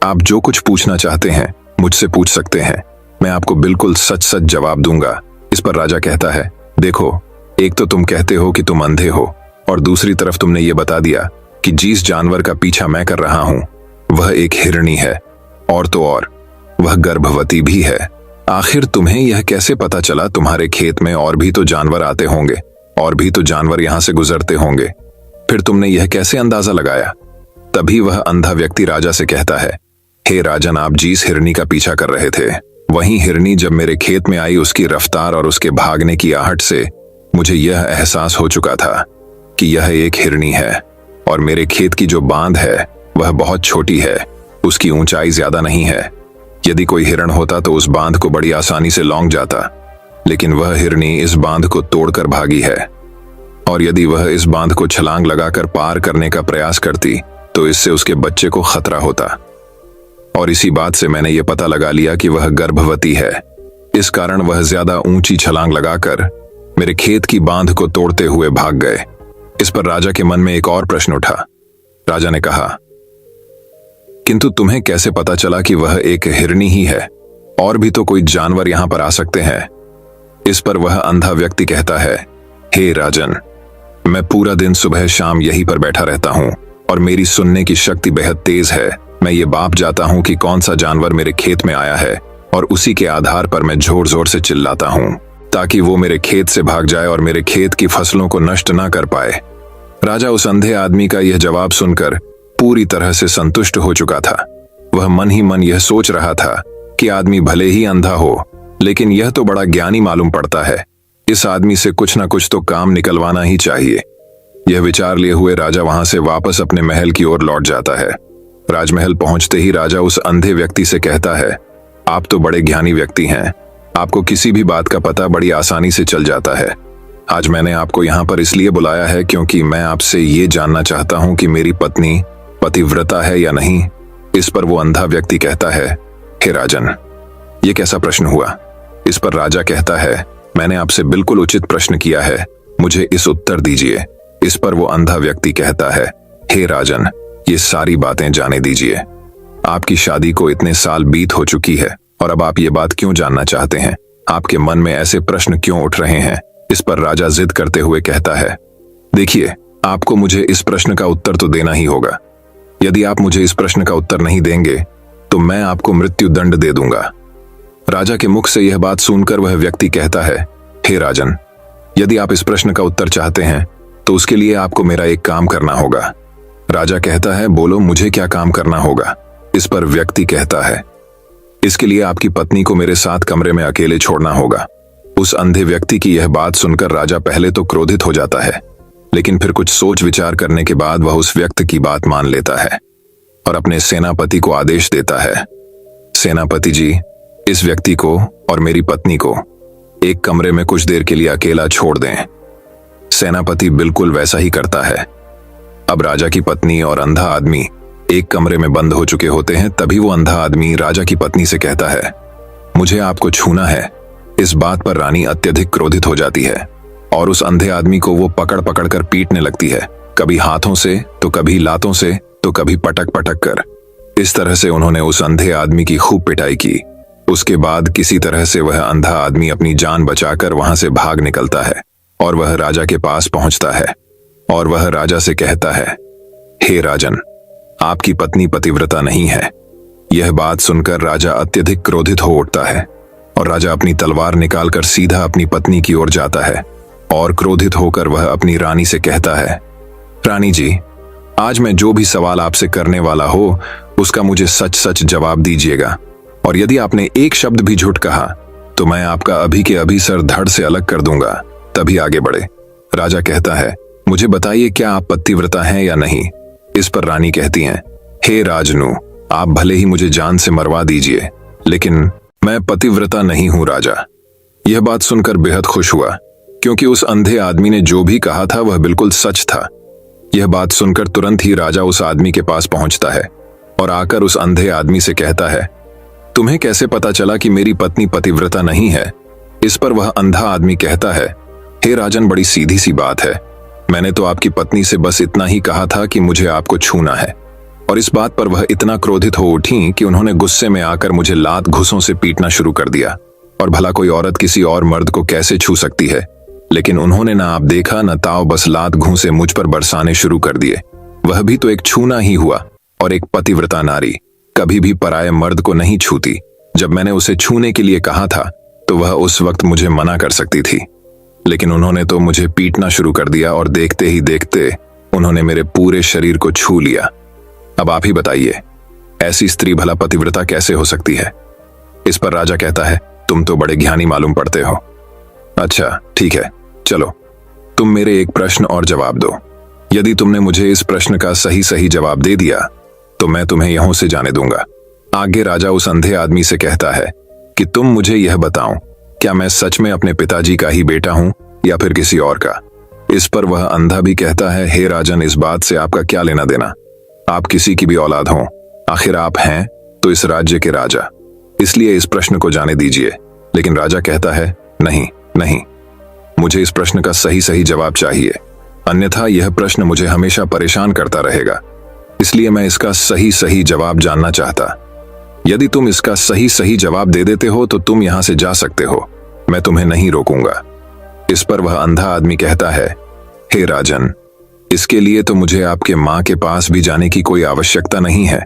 Speaker 1: आप जो कुछ पूछना चाहते हैं मुझसे पूछ सकते हैं। मैं आपको बिल्कुल सच सच जवाब दूंगा। इस पर राजा कहता है, देखो, एक तो तुम कहते हो कि तुम अंधे हो और दूसरी तरफ तुमने ये बता दिया कि जिस जानवर का पीछा मैं कर रहा हूं वह एक हिरणी है और तो और वह गर्भवती भी है। आखिर तुम्हें यह कैसे पता चला? तुम्हारे खेत में और भी तो जानवर आते होंगे और भी तो जानवर यहां से गुजरते होंगे, फिर तुमने यह कैसे अंदाजा लगाया? तभी वह अंधा व्यक्ति राजा से कहता है, हे राजन, आप जिस हिरनी का पीछा कर रहे थे वही हिरनी जब मेरे खेत में आई, उसकी रफ्तार और उसके भागने की आहट से मुझे यह एहसास हो चुका था कि यह एक हिरनी है। और मेरे खेत की जो बांध है वह बहुत छोटी है, उसकी ऊंचाई ज्यादा नहीं है। यदि कोई हिरण होता तो उस बांध को बड़ी आसानी से लौंग जाता, लेकिन वह हिरनी इस बांध को तोड़कर भागी है। और यदि वह इस बांध को छलांग लगाकर पार करने का प्रयास करती तो इससे उसके बच्चे को खतरा होता। और इसी बात से मैंने यह पता लगा लिया कि वह गर्भवती है। इस कारण वह ज्यादा ऊंची छलांग लगाकर मेरे खेत की बांध को तोड़ते हुए भाग गए। इस पर राजा के मन में एक और प्रश्न उठा। राजा ने कहा, किंतु तुम्हें कैसे पता चला कि वह एक हिरनी ही है? और भी तो कोई जानवर यहां पर आ सकते हैं। इस पर वह अंधा व्यक्ति कहता है, हे राजन, मैं पूरा दिन सुबह शाम यहीं पर बैठा रहता हूं और मेरी सुनने की शक्ति बेहद तेज है। मैं ये बाप जाता हूं कि कौन सा जानवर मेरे खेत में आया है और उसी के आधार पर मैं जोर जोर से चिल्लाता हूं ताकि वो मेरे खेत से भाग जाए और मेरे खेत की फसलों को नष्ट ना कर पाए। राजा उस अंधे आदमी का यह जवाब सुनकर पूरी तरह से संतुष्ट हो चुका था। वह मन ही मन यह सोच रहा था कि आदमी भले ही अंधा हो, लेकिन यह तो बड़ा ज्ञानी मालूम पड़ता है। इस आदमी से कुछ ना कुछ तो काम निकलवाना ही चाहिए। यह विचार लिए हुए राजा वहां से वापस अपने महल की ओर लौट जाता है। राजमहल पहुंचते ही राजा उस अंधे व्यक्ति से कहता है, आप तो बड़े ज्ञानी व्यक्ति हैं, आपको किसी भी बात का पता बड़ी आसानी से चल जाता है। आज मैंने आपको यहाँ पर इसलिए बुलाया है क्योंकि मैं आपसे ये जानना चाहता हूँ कि मेरी पत्नी पतिव्रता है या नहीं। इस पर वो अंधा व्यक्ति कहता है, हे राजन, ये कैसा प्रश्न हुआ? इस पर राजा कहता है, मैंने आपसे बिल्कुल उचित प्रश्न किया है, मुझे इस उत्तर दीजिए। इस पर वो अंधा व्यक्ति कहता है, हे राजन, ये सारी बातें जाने दीजिए। आपकी शादी को इतने साल बीत हो चुकी है और अब आप ये बात क्यों जानना चाहते हैं? आपके मन में ऐसे प्रश्न क्यों उठ रहे हैं? इस पर राजा जिद करते हुए कहता है, देखिए, आपको मुझे इस प्रश्न का उत्तर तो देना ही होगा। यदि आप मुझे इस प्रश्न का उत्तर नहीं देंगे तो मैं आपको मृत्यु दंड दे दूंगा। राजा के मुख से यह बात सुनकर वह व्यक्ति कहता है, हे राजन, यदि आप इस प्रश्न का उत्तर चाहते हैं तो उसके लिए आपको मेरा एक काम करना होगा। राजा कहता है, बोलो, मुझे क्या काम करना होगा? इस पर व्यक्ति कहता है, इसके लिए आपकी पत्नी को मेरे साथ कमरे में अकेले छोड़ना होगा। उस अंधे व्यक्ति की यह बात सुनकर राजा पहले तो क्रोधित हो जाता है, लेकिन फिर कुछ सोच विचार करने के बाद वह उस व्यक्ति की बात मान लेता है और अपने सेनापति को आदेश देता है, सेनापति जी, इस व्यक्ति को और मेरी पत्नी को एक कमरे में कुछ देर के लिए अकेला छोड़ दें। सेनापति बिल्कुल वैसा ही करता है। अब राजा की पत्नी और अंधा आदमी एक कमरे में बंद हो चुके होते हैं। तभी वो अंधा आदमी राजा की पत्नी से कहता है, मुझे आपको छूना है। इस बात पर रानी अत्यधिक क्रोधित हो जाती है और उस अंधे आदमी को वो पकड़ पकड़ कर पीटने लगती है, कभी हाथों से तो कभी लातों से तो कभी पटक पटक कर। इस तरह से उन्होंने उस अंधे आदमी की खूब पिटाई की। उसके बाद किसी तरह से वह अंधा आदमी अपनी जान बचाकर वहां से भाग निकलता है और वह राजा के पास पहुंचता है और वह राजा से कहता है, हे राजन, आपकी पत्नी पतिव्रता नहीं है। यह बात सुनकर राजा अत्यधिक क्रोधित हो उठता है और राजा अपनी तलवार निकालकर सीधा अपनी पत्नी की ओर जाता है और क्रोधित होकर वह अपनी रानी से कहता है, रानी जी, आज मैं जो भी सवाल आपसे करने वाला हो उसका मुझे सच सच जवाब दीजिएगा, और यदि आपने एक शब्द भी झूठ कहा तो मैं आपका अभी के अभी सर धड़ से अलग कर दूंगा, तभी आगे बढ़े। राजा कहता है, मुझे बताइए, क्या आप पतिव्रता हैं या नहीं? इस पर रानी कहती हैं, हे राजनु, आप भले ही मुझे जान से मरवा दीजिए, लेकिन मैं पतिव्रता नहीं हूं राजा। यह बात सुनकर बेहद खुश हुआ, क्योंकि उस अंधे आदमी ने जो भी कहा था वह बिल्कुल सच था। यह बात सुनकर तुरंत ही राजा उस आदमी के पास पहुंचता है और आकर उस अंधे आदमी से कहता है, तुम्हें कैसे पता चला कि मेरी पत्नी पतिव्रता नहीं है? इस पर वह अंधा आदमी कहता है, हे राजन, बड़ी सीधी सी बात है। मैंने तो आपकी पत्नी से बस इतना ही कहा था कि मुझे आपको छूना है, और इस बात पर वह इतना क्रोधित हो उठी कि उन्होंने गुस्से में आकर मुझे लात घूंसों से पीटना शुरू कर दिया। और भला कोई औरत किसी और मर्द को कैसे छू सकती है? लेकिन उन्होंने ना आप देखा न ताव, बस लात घूंसे मुझ पर बरसाने शुरू कर दिए। वह भी तो एक छूना ही हुआ, और एक पतिव्रता नारी कभी भी पराये मर्द को नहीं छूती। जब मैंने उसे छूने के लिए कहा था तो वह उस वक्त मुझे मना कर सकती थी, लेकिन उन्होंने तो मुझे पीटना शुरू कर दिया और देखते ही देखते उन्होंने मेरे पूरे शरीर को छू लिया। अब आप ही बताइए, ऐसी स्त्री भला पतिव्रता कैसे हो सकती है? इस पर राजा कहता है, तुम तो बड़े ज्ञानी मालूम पड़ते हो। अच्छा ठीक है, चलो तुम मेरे एक प्रश्न और जवाब दो। यदि तुमने मुझे इस प्रश्न का सही सही जवाब दे दिया तो मैं तुम्हें यहों से जाने दूंगा। आगे राजा उस अंधे आदमी से कहता है कि तुम मुझे यह बताओ, क्या मैं सच में अपने पिताजी का ही बेटा हूं या फिर किसी और का? इस पर वह अंधा भी कहता है, हे राजन, इस बात से आपका क्या लेना देना? आप किसी की भी औलाद हो, आखिर आप हैं तो इस राज्य के राजा, इसलिए इस प्रश्न को जाने दीजिए। लेकिन राजा कहता है, नहीं नहीं, मुझे इस प्रश्न का सही सही जवाब चाहिए, अन्यथा यह प्रश्न मुझे हमेशा परेशान करता रहेगा। इसलिए मैं इसका सही सही जवाब जानना चाहता। यदि तुम इसका सही सही जवाब दे देते हो तो तुम यहां से जा सकते हो, मैं तुम्हें नहीं रोकूंगा। इस पर वह अंधा आदमी कहता है, हे राजन, इसके लिए तो मुझे आपके मां के पास भी जाने की कोई आवश्यकता नहीं है।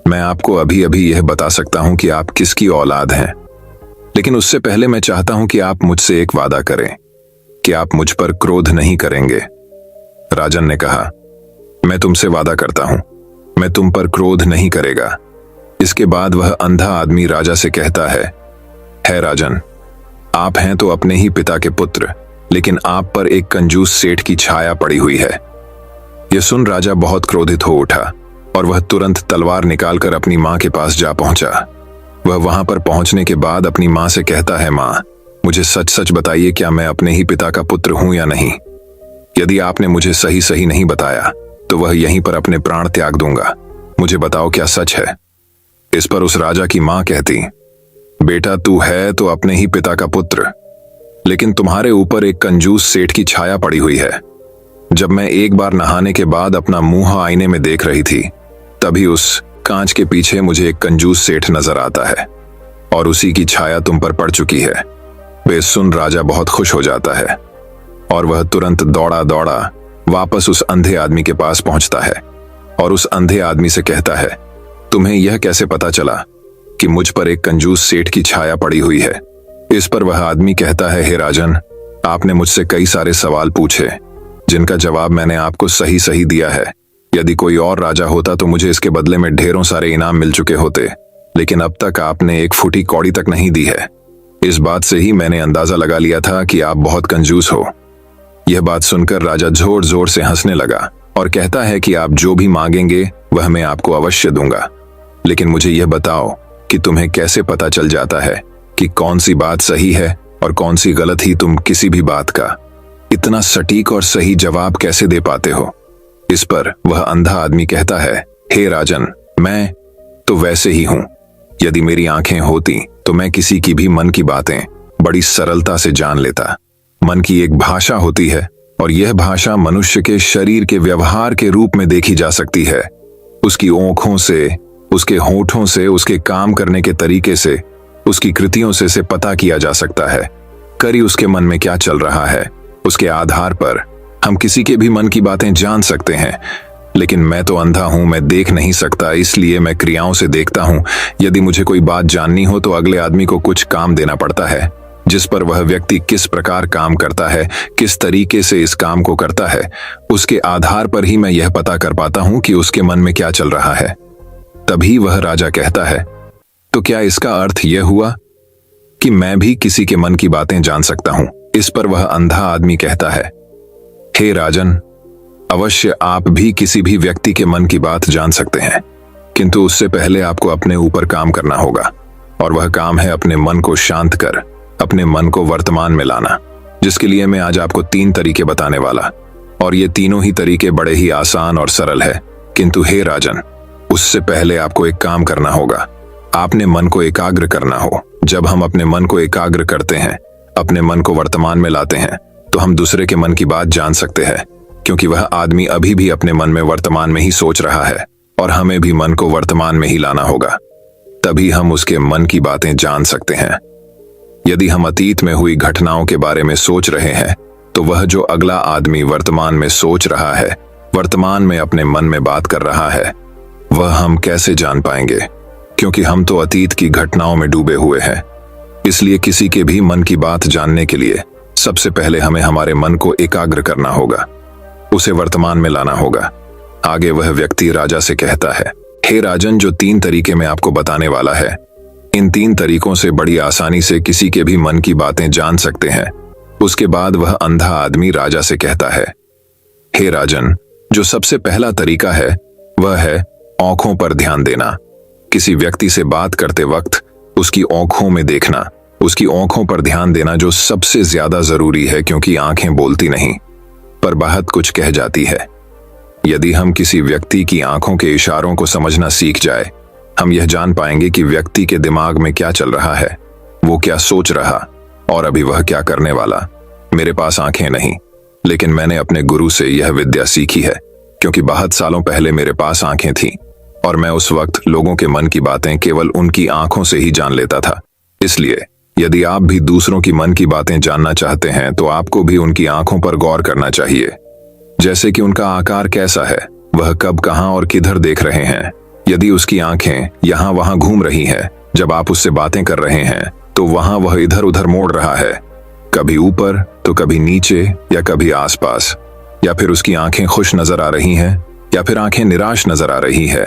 Speaker 1: मैं आपको अभी अभी यह बता सकता हूं कि आप किसकी औलाद हैं, लेकिन उससे पहले मैं चाहता हूं कि आप मुझसे एक वादा करें कि आप मुझ पर क्रोध नहीं करेंगे। राजन ने कहा, मैं तुमसे वादा करता हूं, मैं तुम पर क्रोध नहीं करेगा। इसके बाद वह अंधा आदमी राजा से कहता है राजन, आप हैं तो अपने ही पिता के पुत्र, लेकिन आप पर एक कंजूस सेठ की छाया पड़ी हुई है। यह सुन राजा बहुत क्रोधित हो उठा और वह तुरंत तलवार निकालकर अपनी मां के पास जा पहुंचा। वह वहां पर पहुंचने के बाद अपनी मां से कहता है, मां, मुझे सच सच बताइए, क्या मैं अपने ही पिता का पुत्र हूं या नहीं? यदि आपने मुझे सही सही नहीं बताया तो वह यहीं पर अपने प्राण त्याग दूंगा। मुझे बताओ, क्या सच है? इस पर उस राजा की मां कहती, बेटा, तू है तो अपने ही पिता का पुत्र, लेकिन तुम्हारे ऊपर एक कंजूस सेठ की छाया पड़ी हुई है। जब मैं एक बार नहाने के बाद अपना मुंह आईने में देख रही थी, तभी उस कांच के पीछे मुझे एक कंजूस सेठ नजर आता है। और उसी की छाया तुम पर पड़ चुकी है। वे सुन राजा बहुत खुश हो जाता है और वह तुरंत दौड़ा दौड़ा वापस उस अंधे आदमी के पास पहुंचता है और उस अंधे आदमी से कहता है, तुम्हें यह कैसे पता चला कि मुझ पर एक कंजूस सेठ की छाया पड़ी हुई है? इस पर वह आदमी कहता है, हे राजन, आपने मुझसे कई सारे सवाल पूछे जिनका जवाब मैंने आपको सही सही दिया है। यदि कोई और राजा होता तो मुझे इसके बदले में ढेरों सारे इनाम मिल चुके होते, लेकिन अब तक आपने एक फूटी कौड़ी तक नहीं दी है। इस बात से ही मैंने अंदाजा लगा लिया था कि आप बहुत कंजूस हो। यह बात सुनकर राजा जोर जोर से हंसने लगा और कहता है कि आप जो भी मांगेंगे वह मैं आपको अवश्य दूंगा, लेकिन मुझे यह बताओ कि तुम्हें कैसे पता चल जाता है कि कौन सी बात सही है और कौन सी गलत ही? तुम किसी भी बात का इतना सटीक और सही जवाब कैसे दे पाते हो? इस पर वह अंधा आदमी कहता है, हे राजन, मैं तो वैसे ही हूं। यदि मेरी आंखें होती तो मैं किसी की भी मन की बातें बड़ी सरलता से जान लेता। मन की एक भाषा होती है और यह भाषा मनुष्य के शरीर के व्यवहार के रूप में देखी जा सकती है। उसकी आंखों से, उसके होठों से, उसके काम करने के तरीके से, उसकी कृतियों से पता किया जा सकता है करी उसके मन में क्या चल रहा है। उसके आधार पर हम किसी के भी मन की बातें जान सकते हैं, लेकिन मैं तो अंधा हूं, मैं देख नहीं सकता, इसलिए मैं क्रियाओं से देखता हूं। यदि मुझे कोई बात जाननी हो तो अगले आदमी को कुछ काम देना पड़ता है, जिस पर वह व्यक्ति किस प्रकार काम करता है, किस तरीके से इस काम को करता है, उसके आधार पर ही मैं यह पता कर पाता हूं कि उसके मन में क्या चल रहा है। तभी वह राजा कहता है, तो क्या इसका अर्थ यह हुआ कि मैं भी किसी के मन की बातें जान सकता हूं? इस पर वह अंधा आदमी कहता है, हे राजन, अवश्य आप भी किसी भी व्यक्ति के मन की बात जान सकते हैं, किंतु उससे पहले आपको अपने ऊपर काम करना होगा, और वह काम है अपने मन को शांत कर अपने मन को वर्तमान में लाना, जिसके लिए मैं आज आपको 3 तरीके बताने वाला। और ये तीनों ही तरीके बड़े ही आसान और सरल है, किंतु हे राजन, उससे पहले आपको एक काम करना होगा। आपने मन को एकाग्र करना हो। जब हम अपने मन को एकाग्र करते हैं, अपने मन को वर्तमान में लाते हैं, तो हम दूसरे के मन की बात जान सकते हैं, क्योंकि वह आदमी अभी भी अपने मन में वर्तमान में ही सोच रहा है, और हमें भी मन को वर्तमान में ही लाना होगा, तभी हम उसके मन की बातें जान सकते हैं। यदि हम अतीत में हुई घटनाओं के बारे में सोच रहे हैं, तो वह जो अगला आदमी वर्तमान में सोच रहा है, वर्तमान में अपने मन में बात कर रहा है, वह हम कैसे जान पाएंगे? क्योंकि हम तो अतीत की घटनाओं में डूबे हुए हैं। इसलिए किसी के भी मन की बात जानने के लिए सबसे पहले हमें हमारे मन को एकाग्र करना होगा, उसे वर्तमान में लाना होगा। आगे वह व्यक्ति राजा से कहता है, हे राजन, जो 3 तरीके मैं आपको बताने वाला है, इन 3 तरीकों से बड़ी आसानी से किसी के भी मन की बातें जान सकते हैं। उसके बाद वह अंधा आदमी राजा से कहता है, हे राजन, जो सबसे पहला तरीका है वह है आंखों पर ध्यान देना। किसी व्यक्ति से बात करते वक्त उसकी आंखों में देखना, उसकी आंखों पर ध्यान देना जो सबसे ज्यादा जरूरी है, क्योंकि आंखें बोलती नहीं पर बहुत कुछ कह जाती है। यदि हम किसी व्यक्ति की आंखों के इशारों को समझना सीख जाए, हम यह जान पाएंगे कि व्यक्ति के दिमाग में क्या चल रहा है, वो क्या सोच रहा और अभी वह क्या करने वाला। मेरे पास आंखें नहीं, लेकिन मैंने अपने गुरु से यह विद्या सीखी है, क्योंकि बहुत सालों पहले मेरे पास आंखें थीं और मैं उस वक्त लोगों के मन की बातें केवल उनकी आंखों से ही जान लेता था। इसलिए यदि आप भी दूसरों की मन की बातें जानना चाहते हैं तो आपको भी उनकी आंखों पर गौर करना चाहिए, जैसे कि उनका आकार कैसा है, वह कब, कहां और किधर देख रहे हैं। यदि उसकी आंखें यहां वहां घूम रही हैं, जब आप उससे बातें कर रहे हैं, तो वहां वह इधर उधर मोड़ रहा है, कभी ऊपर तो कभी नीचे या कभी आसपास, या फिर उसकी आंखें खुश नजर आ रही हैं या फिर आंखें निराश नजर आ रही है,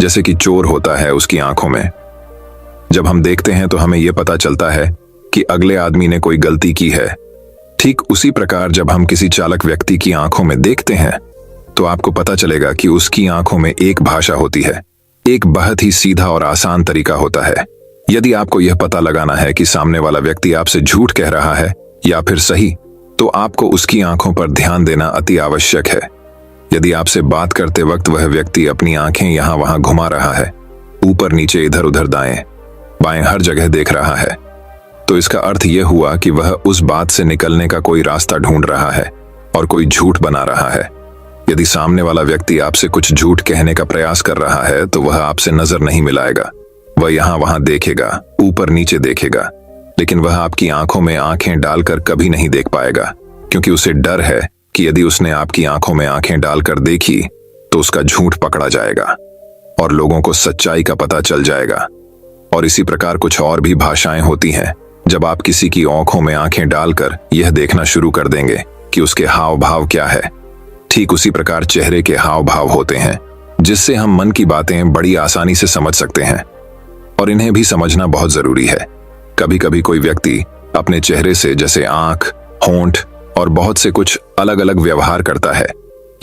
Speaker 1: जैसे कि चोर होता है उसकी आंखों में। जब हम देखते हैं तो हमें यह पता चलता है कि अगले आदमी ने कोई गलती की है। ठीक उसी प्रकार जब हम किसी चालाक व्यक्ति की आंखों में देखते हैं तो आपको पता चलेगा कि उसकी आंखों में एक भाषा होती है, एक बहुत ही सीधा और आसान तरीका होता है। यदि आपको यह पता लगाना है कि सामने वाला व्यक्ति आपसे झूठ कह रहा है या फिर सही, तो आपको उसकी आंखों पर ध्यान देना अति आवश्यक है। यदि आपसे बात करते वक्त वह व्यक्ति अपनी आंखें यहां वहां घुमा रहा है, ऊपर नीचे इधर उधर दाएं बाएं हर जगह देख रहा है, तो इसका अर्थ यह हुआ कि वह उस बात से निकलने का कोई रास्ता ढूंढ रहा है और कोई झूठ बना रहा है। यदि सामने वाला व्यक्ति आपसे कुछ झूठ कहने का प्रयास कर रहा है तो वह आपसे नजर नहीं मिलाएगा, वह यहाँ वहां देखेगा, ऊपर नीचे देखेगा, लेकिन वह आपकी आंखों में आंखें डालकर कभी नहीं देख पाएगा, क्योंकि उसे डर है कि यदि उसने आपकी आंखों में आंखें डालकर देखी तो उसका झूठ पकड़ा जाएगा और लोगों को सच्चाई का पता चल जाएगा। और इसी प्रकार कुछ और भी भाषाएं होती हैं। जब आप किसी की आंखों में आंखें डालकर यह देखना शुरू कर देंगे कि उसके हाव भाव क्या है, ठीक उसी प्रकार चेहरे के हाव भाव होते हैं, जिससे हम मन की बातें बड़ी आसानी से समझ सकते हैं। और इन्हें भी समझना बहुत जरूरी है। कभी कभी कोई व्यक्ति अपने चेहरे से, जैसे आंख, होंठ और बहुत से कुछ अलग अलग व्यवहार करता है।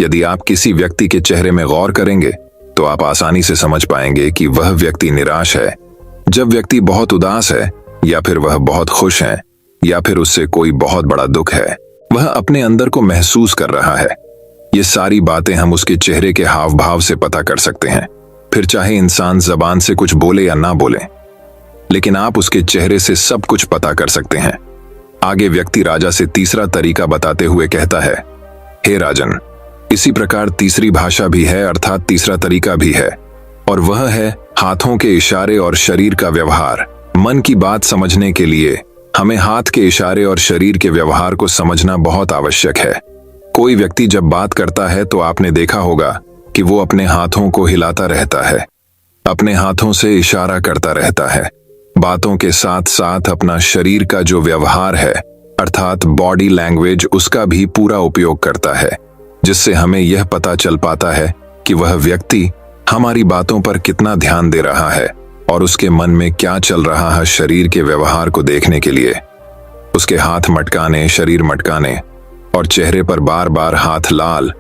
Speaker 1: यदि आप किसी व्यक्ति के चेहरे में गौर करेंगे तो आप आसानी से समझ पाएंगे कि वह व्यक्ति निराश है, जब व्यक्ति बहुत उदास है, या फिर वह बहुत खुश है, या फिर उससे कोई बहुत बड़ा दुख है, वह अपने अंदर को महसूस कर रहा है। ये सारी बातें हम उसके चेहरे के हाव भाव से पता कर सकते हैं। फिर चाहे इंसान जबान से कुछ बोले या ना बोले, लेकिन आप उसके चेहरे से सब कुछ पता कर सकते हैं। आगे व्यक्ति राजा से तीसरा तरीका बताते हुए कहता है, हे राजन, इसी प्रकार तीसरी भाषा भी है, अर्थात तीसरा तरीका भी है, और वह है हाथों के इशारे और शरीर का व्यवहार। मन की बात समझने के लिए हमें हाथ के इशारे और शरीर के व्यवहार को समझना बहुत आवश्यक है। कोई व्यक्ति जब बात करता है तो आपने देखा होगा कि वो अपने हाथों को हिलाता रहता है, अपने हाथों से इशारा करता रहता है। बातों के साथ साथ अपना शरीर का जो व्यवहार है, अर्थात बॉडी लैंग्वेज, उसका भी पूरा उपयोग करता है, जिससे हमें यह पता चल पाता है कि वह व्यक्ति हमारी बातों पर कितना ध्यान दे रहा है और उसके मन में क्या चल रहा है। शरीर के व्यवहार को देखने के लिए उसके हाथ मटकाने, शरीर मटकाने और चेहरे पर बार बार हाथ लाल,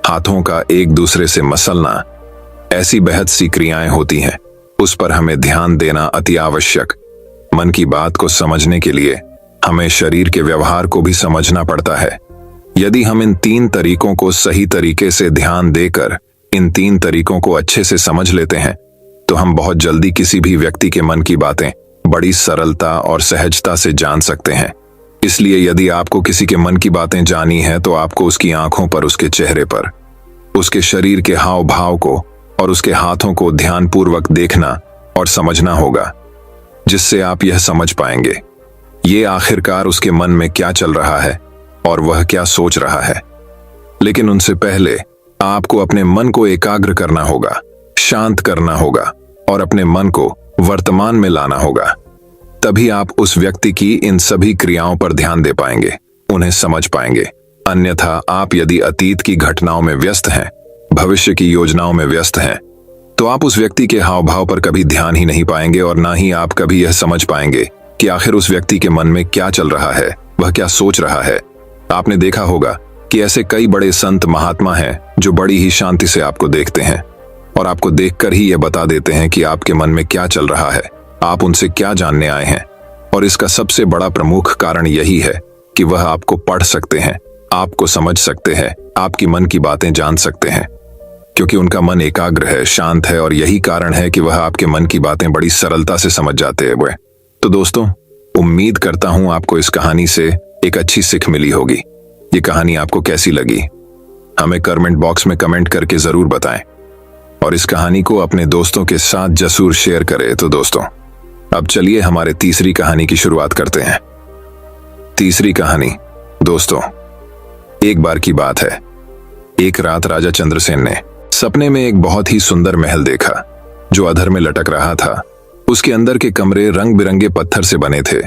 Speaker 1: हाथों का एक दूसरे से मसलना, ऐसी बेहद सी क्रियाएं होती हैं। उस पर हमें ध्यान देना अति आवश्यक। मन की बात को समझने के लिए हमें शरीर के व्यवहार को भी समझना पड़ता है। यदि हम इन तीन तरीकों को सही तरीके से ध्यान देकर इन तीन तरीकों को अच्छे से समझ लेते हैं तो हम बहुत जल्दी किसी भी व्यक्ति के मन की बातें बड़ी सरलता और सहजता से जान सकते हैं। इसलिए यदि आपको किसी के मन की बातें जानी है तो आपको उसकी आंखों पर, उसके चेहरे पर, उसके शरीर के हाव भाव को और उसके हाथों को ध्यानपूर्वक देखना और समझना होगा, जिससे आप यह समझ पाएंगे ये आखिरकार उसके मन में क्या चल रहा है और वह क्या सोच रहा है। लेकिन उनसे पहले आपको अपने मन को एकाग्र करना होगा, शांत करना होगा और अपने मन को वर्तमान में लाना होगा। तभी आप उस व्यक्ति की इन सभी क्रियाओं पर ध्यान दे पाएंगे, उन्हें समझ पाएंगे। अन्यथा आप यदि अतीत की घटनाओं में व्यस्त हैं, भविष्य की योजनाओं में व्यस्त हैं, तो आप उस व्यक्ति के हाव भाव पर कभी ध्यान ही नहीं पाएंगे और ना ही आप कभी यह समझ पाएंगे कि आखिर उस व्यक्ति के मन में क्या चल रहा है, वह क्या सोच रहा है। आपने देखा होगा कि ऐसे कई बड़े संत महात्मा हैं जो बड़ी ही शांति से आपको देखते हैं और आपको देखकर ही यह बता देते हैं कि आपके मन में क्या चल रहा है, आप उनसे क्या जानने आए हैं। और इसका सबसे बड़ा प्रमुख कारण यही है कि वह आपको पढ़ सकते हैं, आपको समझ सकते हैं, आपकी मन की बातें जान सकते हैं, क्योंकि उनका मन एकाग्र है, शांत है, और यही कारण है कि वह आपके मन की बातें बड़ी सरलता से समझ जाते हैं। तो दोस्तों, उम्मीद करता हूं आपको इस कहानी से एक अच्छी सीख मिली होगी। ये कहानी आपको कैसी लगी हमें कमेंट बॉक्स में कमेंट करके जरूर बताएं और इस कहानी को अपने दोस्तों के साथ जरूर शेयर करें। तो दोस्तों, अब चलिए हमारे तीसरी कहानी की शुरुआत करते हैं। तीसरी कहानी, दोस्तों, एक बार की बात है। एक रात राजा चंद्रसेन ने सपने में एक बहुत ही सुंदर महल देखा जो अधर में लटक रहा था। उसके अंदर के कमरे रंग बिरंगे पत्थर से बने थे।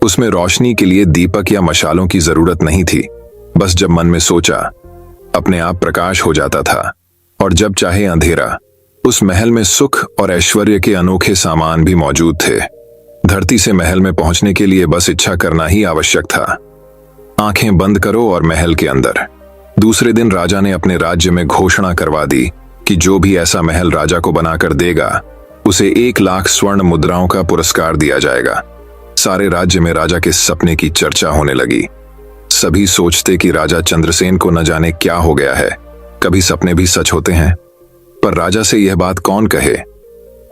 Speaker 1: उसमें रोशनी के लिए दीपक या मशालों की जरूरत नहीं थी। बस जब मन में सोचा, अपने आप प्रकाश हो जाता था, और जब चाहे अंधेरा। उस महल में सुख और ऐश्वर्य के अनोखे सामान भी मौजूद थे। धरती से महल में पहुंचने के लिए बस इच्छा करना ही आवश्यक था। आंखें बंद करो और महल के अंदर। दूसरे दिन राजा ने अपने राज्य में घोषणा करवा दी कि जो भी ऐसा महल राजा को बनाकर देगा उसे 1 लाख स्वर्ण मुद्राओं का पुरस्कार दिया जाएगा। सारे राज्य में राजा के सपने की चर्चा होने लगी। सभी सोचते कि राजा चंद्रसेन को न जाने क्या हो गया है, कभी सपने भी सच होते हैं। पर राजा से यह बात कौन कहे।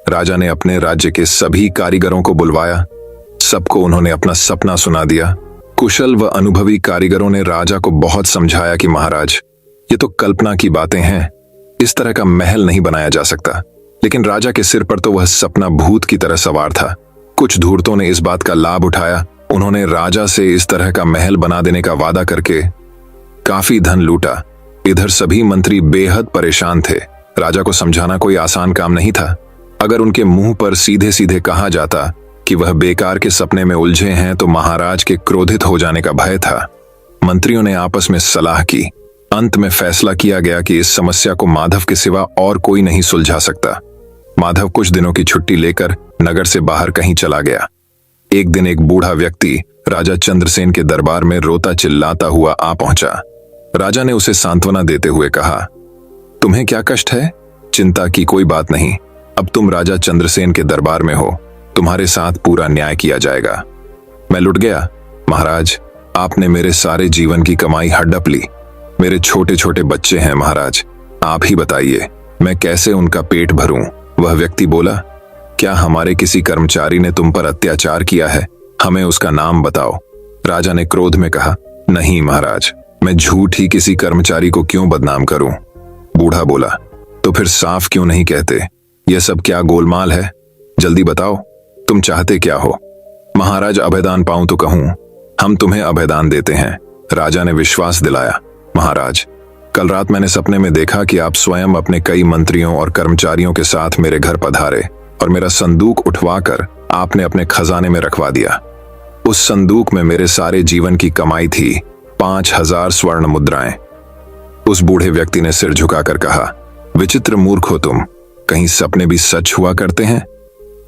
Speaker 1: राजा ने अपने राज्य के सभी कारीगरों को बुलवाया। सबको उन्होंने अपना सपना सुना दिया। कुशल व अनुभवी कारीगरों ने राजा को बहुत समझाया कि महाराज, ये तो कल्पना की बातें हैं, इस तरह का महल नहीं बनाया जा सकता। लेकिन राजा के सिर पर तो वह सपना भूत की तरह सवार था। कुछ धूर्तों ने इस बात का लाभ उठाया। उन्होंने राजा से इस तरह का महल बना देने का वादा करके काफी धन लूटा। इधर सभी मंत्री बेहद परेशान थे। राजा को समझाना कोई आसान काम नहीं था। अगर उनके मुंह पर सीधे सीधे कहा जाता कि वह बेकार के सपने में उलझे हैं तो महाराज के क्रोधित हो जाने का भय था। मंत्रियों ने आपस में सलाह की। अंत में फैसला किया गया कि इस समस्या को माधव के सिवा और कोई नहीं सुलझा सकता। माधव कुछ दिनों की छुट्टी लेकर नगर से बाहर कहीं चला गया। एक दिन एक बूढ़ा व्यक्ति राजा चंद्रसेन के दरबार में रोता चिल्लाता हुआ आ पहुंचा। राजा ने उसे सांत्वना देते हुए कहा, तुम्हें क्या कष्ट है? चिंता की कोई बात नहीं। अब तुम राजा चंद्रसेन के दरबार में हो। तुम्हारे साथ पूरा न्याय किया जाएगा। मैं लुट गया महाराज। आपने मेरे सारे जीवन की कमाई हड़प ली। मेरे छोटे छोटे बच्चे हैं महाराज। आप ही बताइए मैं कैसे उनका पेट भरूं? वह व्यक्ति बोला, क्या हमारे किसी कर्मचारी ने तुम पर अत्याचार किया है? हमें उसका नाम बताओ। राजा ने क्रोध में कहा, नहीं महाराज, मैं झूठ ही किसी कर्मचारी को क्यों बदनाम करूं? बूढ़ा बोला, तो फिर साफ क्यों नहीं कहते? यह सब क्या गोलमाल है? जल्दी बताओ, तुम चाहते क्या हो? महाराज, अभयदान पाऊं तो कहूं। हम तुम्हें अभयदान देते हैं। राजा ने विश्वास दिलाया, महाराज, कल रात मैंने सपने में देखा कि आप स्वयं अपने कई मंत्रियों और कर्मचारियों के साथ मेरे घर पधारे और मेरा संदूक उठवाकर आपने अपने खजाने में रखवा दिया। उस संदूक में मेरे सारे जीवन की कमाई थी, 5000 स्वर्ण मुद्राएं। उस बूढ़े व्यक्ति ने सिर झुकाकर कहा, विचित्र मूर्ख हो तुम, कहीं सपने भी सच हुआ करते हैं?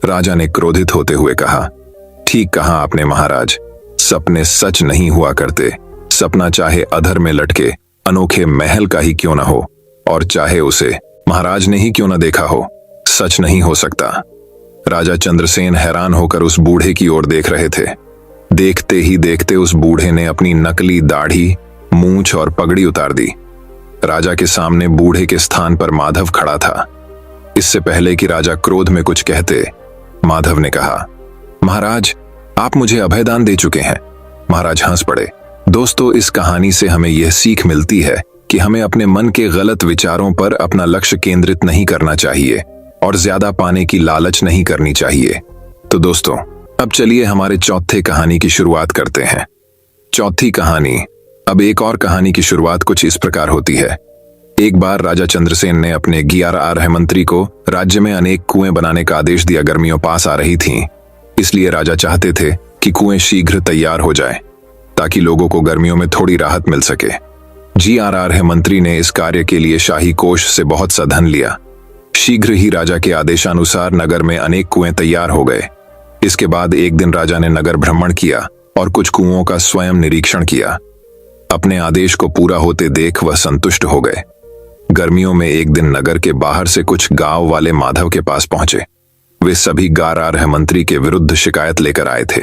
Speaker 1: राजा ने क्रोधित होते हुए कहा, ठीक कहा आपने महाराज, सपने सच नहीं हुआ करते। सपना चाहे अधर में लटके अनोखे महल का ही क्यों न हो, और चाहे उसे महाराज ने ही क्यों न देखा हो, सच नहीं हो सकता। राजा चंद्रसेन हैरान होकर उस बूढ़े की ओर देख रहे थे। देखते ही देखते उस बूढ़े ने अपनी नकली दाढ़ी, मूंछ और पगड़ी उतार दी। राजा के सामने बूढ़े के स्थान पर माधव खड़ा था। इससे पहले कि राजा क्रोध में कुछ कहते, माधव ने कहा, महाराज, आप मुझे अभयदान दे चुके हैं। महाराज हंस पड़े। दोस्तों, इस कहानी से हमें यह सीख मिलती है कि हमें अपने मन के गलत विचारों पर अपना लक्ष्य केंद्रित नहीं करना चाहिए और ज्यादा पाने की लालच नहीं करनी चाहिए। तो दोस्तों, अब चलिए हमारे चौथे कहानी की शुरुआत करते हैं। चौथी कहानी। अब एक और कहानी की शुरुआत कुछ इस प्रकार होती है। एक बार राजा चंद्रसेन ने अपने 11 मंत्री को राज्य में अनेक कुएं बनाने का आदेश दिया। गर्मियों पास आ रही थीं, इसलिए राजा चाहते थे कि कुएं शीघ्र तैयार हो जाएं, ताकि लोगों को गर्मियों में थोड़ी राहत मिल सके। GRR मंत्री ने इस कार्य के लिए शाही कोष से बहुत सा धन लिया। शीघ्र ही राजा के आदेशानुसार नगर में अनेक कुएं तैयार हो गए। इसके बाद एक दिन राजा ने नगर भ्रमण किया और कुछ कुओं का स्वयं निरीक्षण किया। अपने आदेश को पूरा होते देख वह संतुष्ट हो गए। गर्मियों में एक दिन नगर के बाहर से कुछ गांव वाले माधव के पास पहुंचे। वे सभी 11 मंत्री के विरुद्ध शिकायत लेकर आए थे।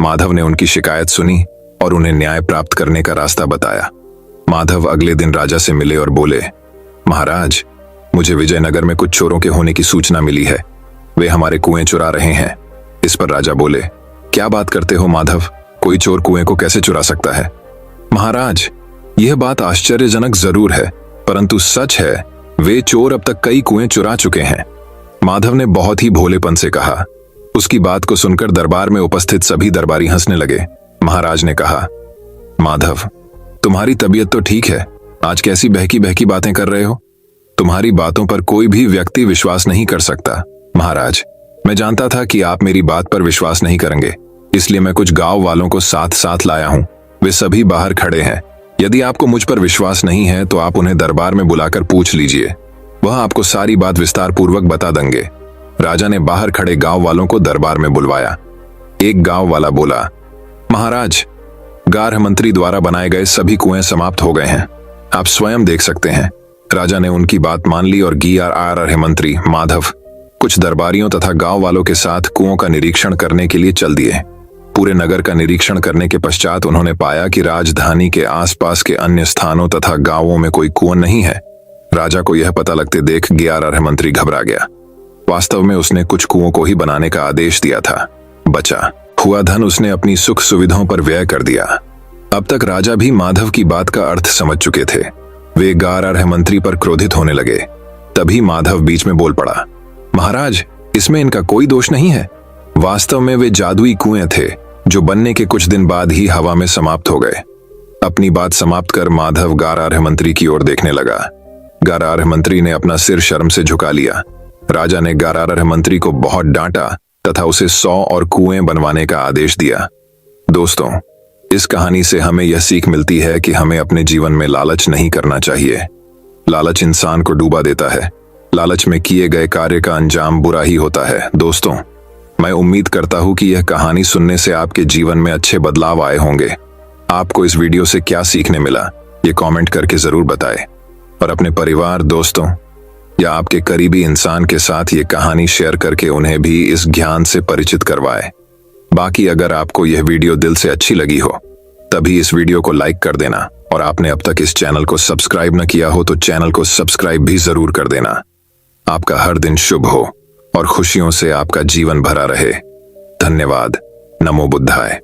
Speaker 1: माधव ने उनकी शिकायत सुनी और उन्हें न्याय प्राप्त करने का रास्ता बताया। माधव अगले दिन राजा से मिले और बोले, महाराज, मुझे विजयनगर में कुछ चोरों के होने की सूचना मिली है। वे हमारे कुएं चुरा रहे हैं। इस पर राजा बोले, क्या बात करते हो माधव? कोई चोर कुएं को कैसे चुरा सकता है? महाराज, यह बात आश्चर्यजनक जरूर है, परंतु सच है, वे चोर अब तक कई कुएं चुरा चुके हैं। माधव ने बहुत ही भोलेपन से कहा। उसकी बात को सुनकर दरबार में उपस्थित सभी दरबारी हंसने लगे। महाराज ने कहा, माधव, तुम्हारी तबीयत तो ठीक है, आज कैसी बहकी बहकी बातें कर रहे हो? तुम्हारी बातों पर कोई भी व्यक्ति विश्वास नहीं कर सकता। महाराज, मैं जानता था कि आप मेरी बात पर विश्वास नहीं करेंगे, इसलिए मैं कुछ गांव वालों को साथ साथ लाया हूं। वे सभी बाहर खड़े हैं। यदि आपको मुझ पर विश्वास नहीं है तो आप उन्हें दरबार में बुलाकर पूछ लीजिए, वह आपको सारी बात विस्तार पूर्वक बता देंगे। राजा ने बाहर खड़े गांव वालों को दरबार में बुलवाया। एक गांव वाला बोला, महाराज, 11 मंत्री द्वारा बनाए गए सभी कुएं समाप्त हो गए हैं, आप स्वयं देख सकते हैं। राजा ने उनकी बात मान ली और 11 मंत्री माधव कुछ दरबारियों तथा गांव वालों के साथ कुओं का निरीक्षण करने के लिए चल दिए। पूरे नगर का निरीक्षण करने के पश्चात उन्होंने पाया कि राजधानी के आसपास के अन्य स्थानों तथा गांवों में कोई कुआं नहीं है। राजा को यह पता लगते देख 11 मंत्री घबरा गया। वास्तव में उसने कुछ कुओं को ही बनाने का आदेश दिया था। बचा हुआ धन उसने अपनी सुख सुविधाओं पर व्यय कर दिया। अब तक राजा भी माधव की बात का अर्थ समझ चुके थे। वे 11 मंत्री पर क्रोधित होने लगे। तभी माधव बीच में बोल पड़ा, महाराज, इसमें इनका कोई दोष नहीं है। वास्तव में वे जादुई कुएं थे जो बनने के कुछ दिन बाद ही हवा में समाप्त हो गए। अपनी बात समाप्त कर माधव गारारह मंत्री की ओर देखने लगा। गारारह मंत्री ने अपना सिर शर्म से झुका लिया। राजा ने गारारह मंत्री को बहुत डांटा तथा उसे 100 और कुएं बनवाने का आदेश दिया। दोस्तों, इस कहानी से हमें यह सीख मिलती है कि हमें अपने जीवन में लालच नहीं करना चाहिए। लालच इंसान को डूबा देता है। लालच में किए गए कार्य का अंजाम बुरा ही होता है। दोस्तों, मैं उम्मीद करता हूं कि यह कहानी सुनने से आपके जीवन में अच्छे बदलाव आए होंगे। आपको इस वीडियो से क्या सीखने मिला, ये कमेंट करके जरूर बताएं और अपने परिवार, दोस्तों या आपके करीबी इंसान के साथ ये कहानी शेयर करके उन्हें भी इस ज्ञान से परिचित करवाएं। बाकी अगर आपको यह वीडियो दिल से अच्छी लगी हो तभी इस वीडियो को लाइक कर देना और आपने अब तक इस चैनल को सब्सक्राइब न किया हो तो चैनल को सब्सक्राइब भी जरूर कर देना। आपका हर दिन शुभ हो और खुशियों से आपका जीवन भरा रहे। धन्यवाद। नमो बुद्धाय।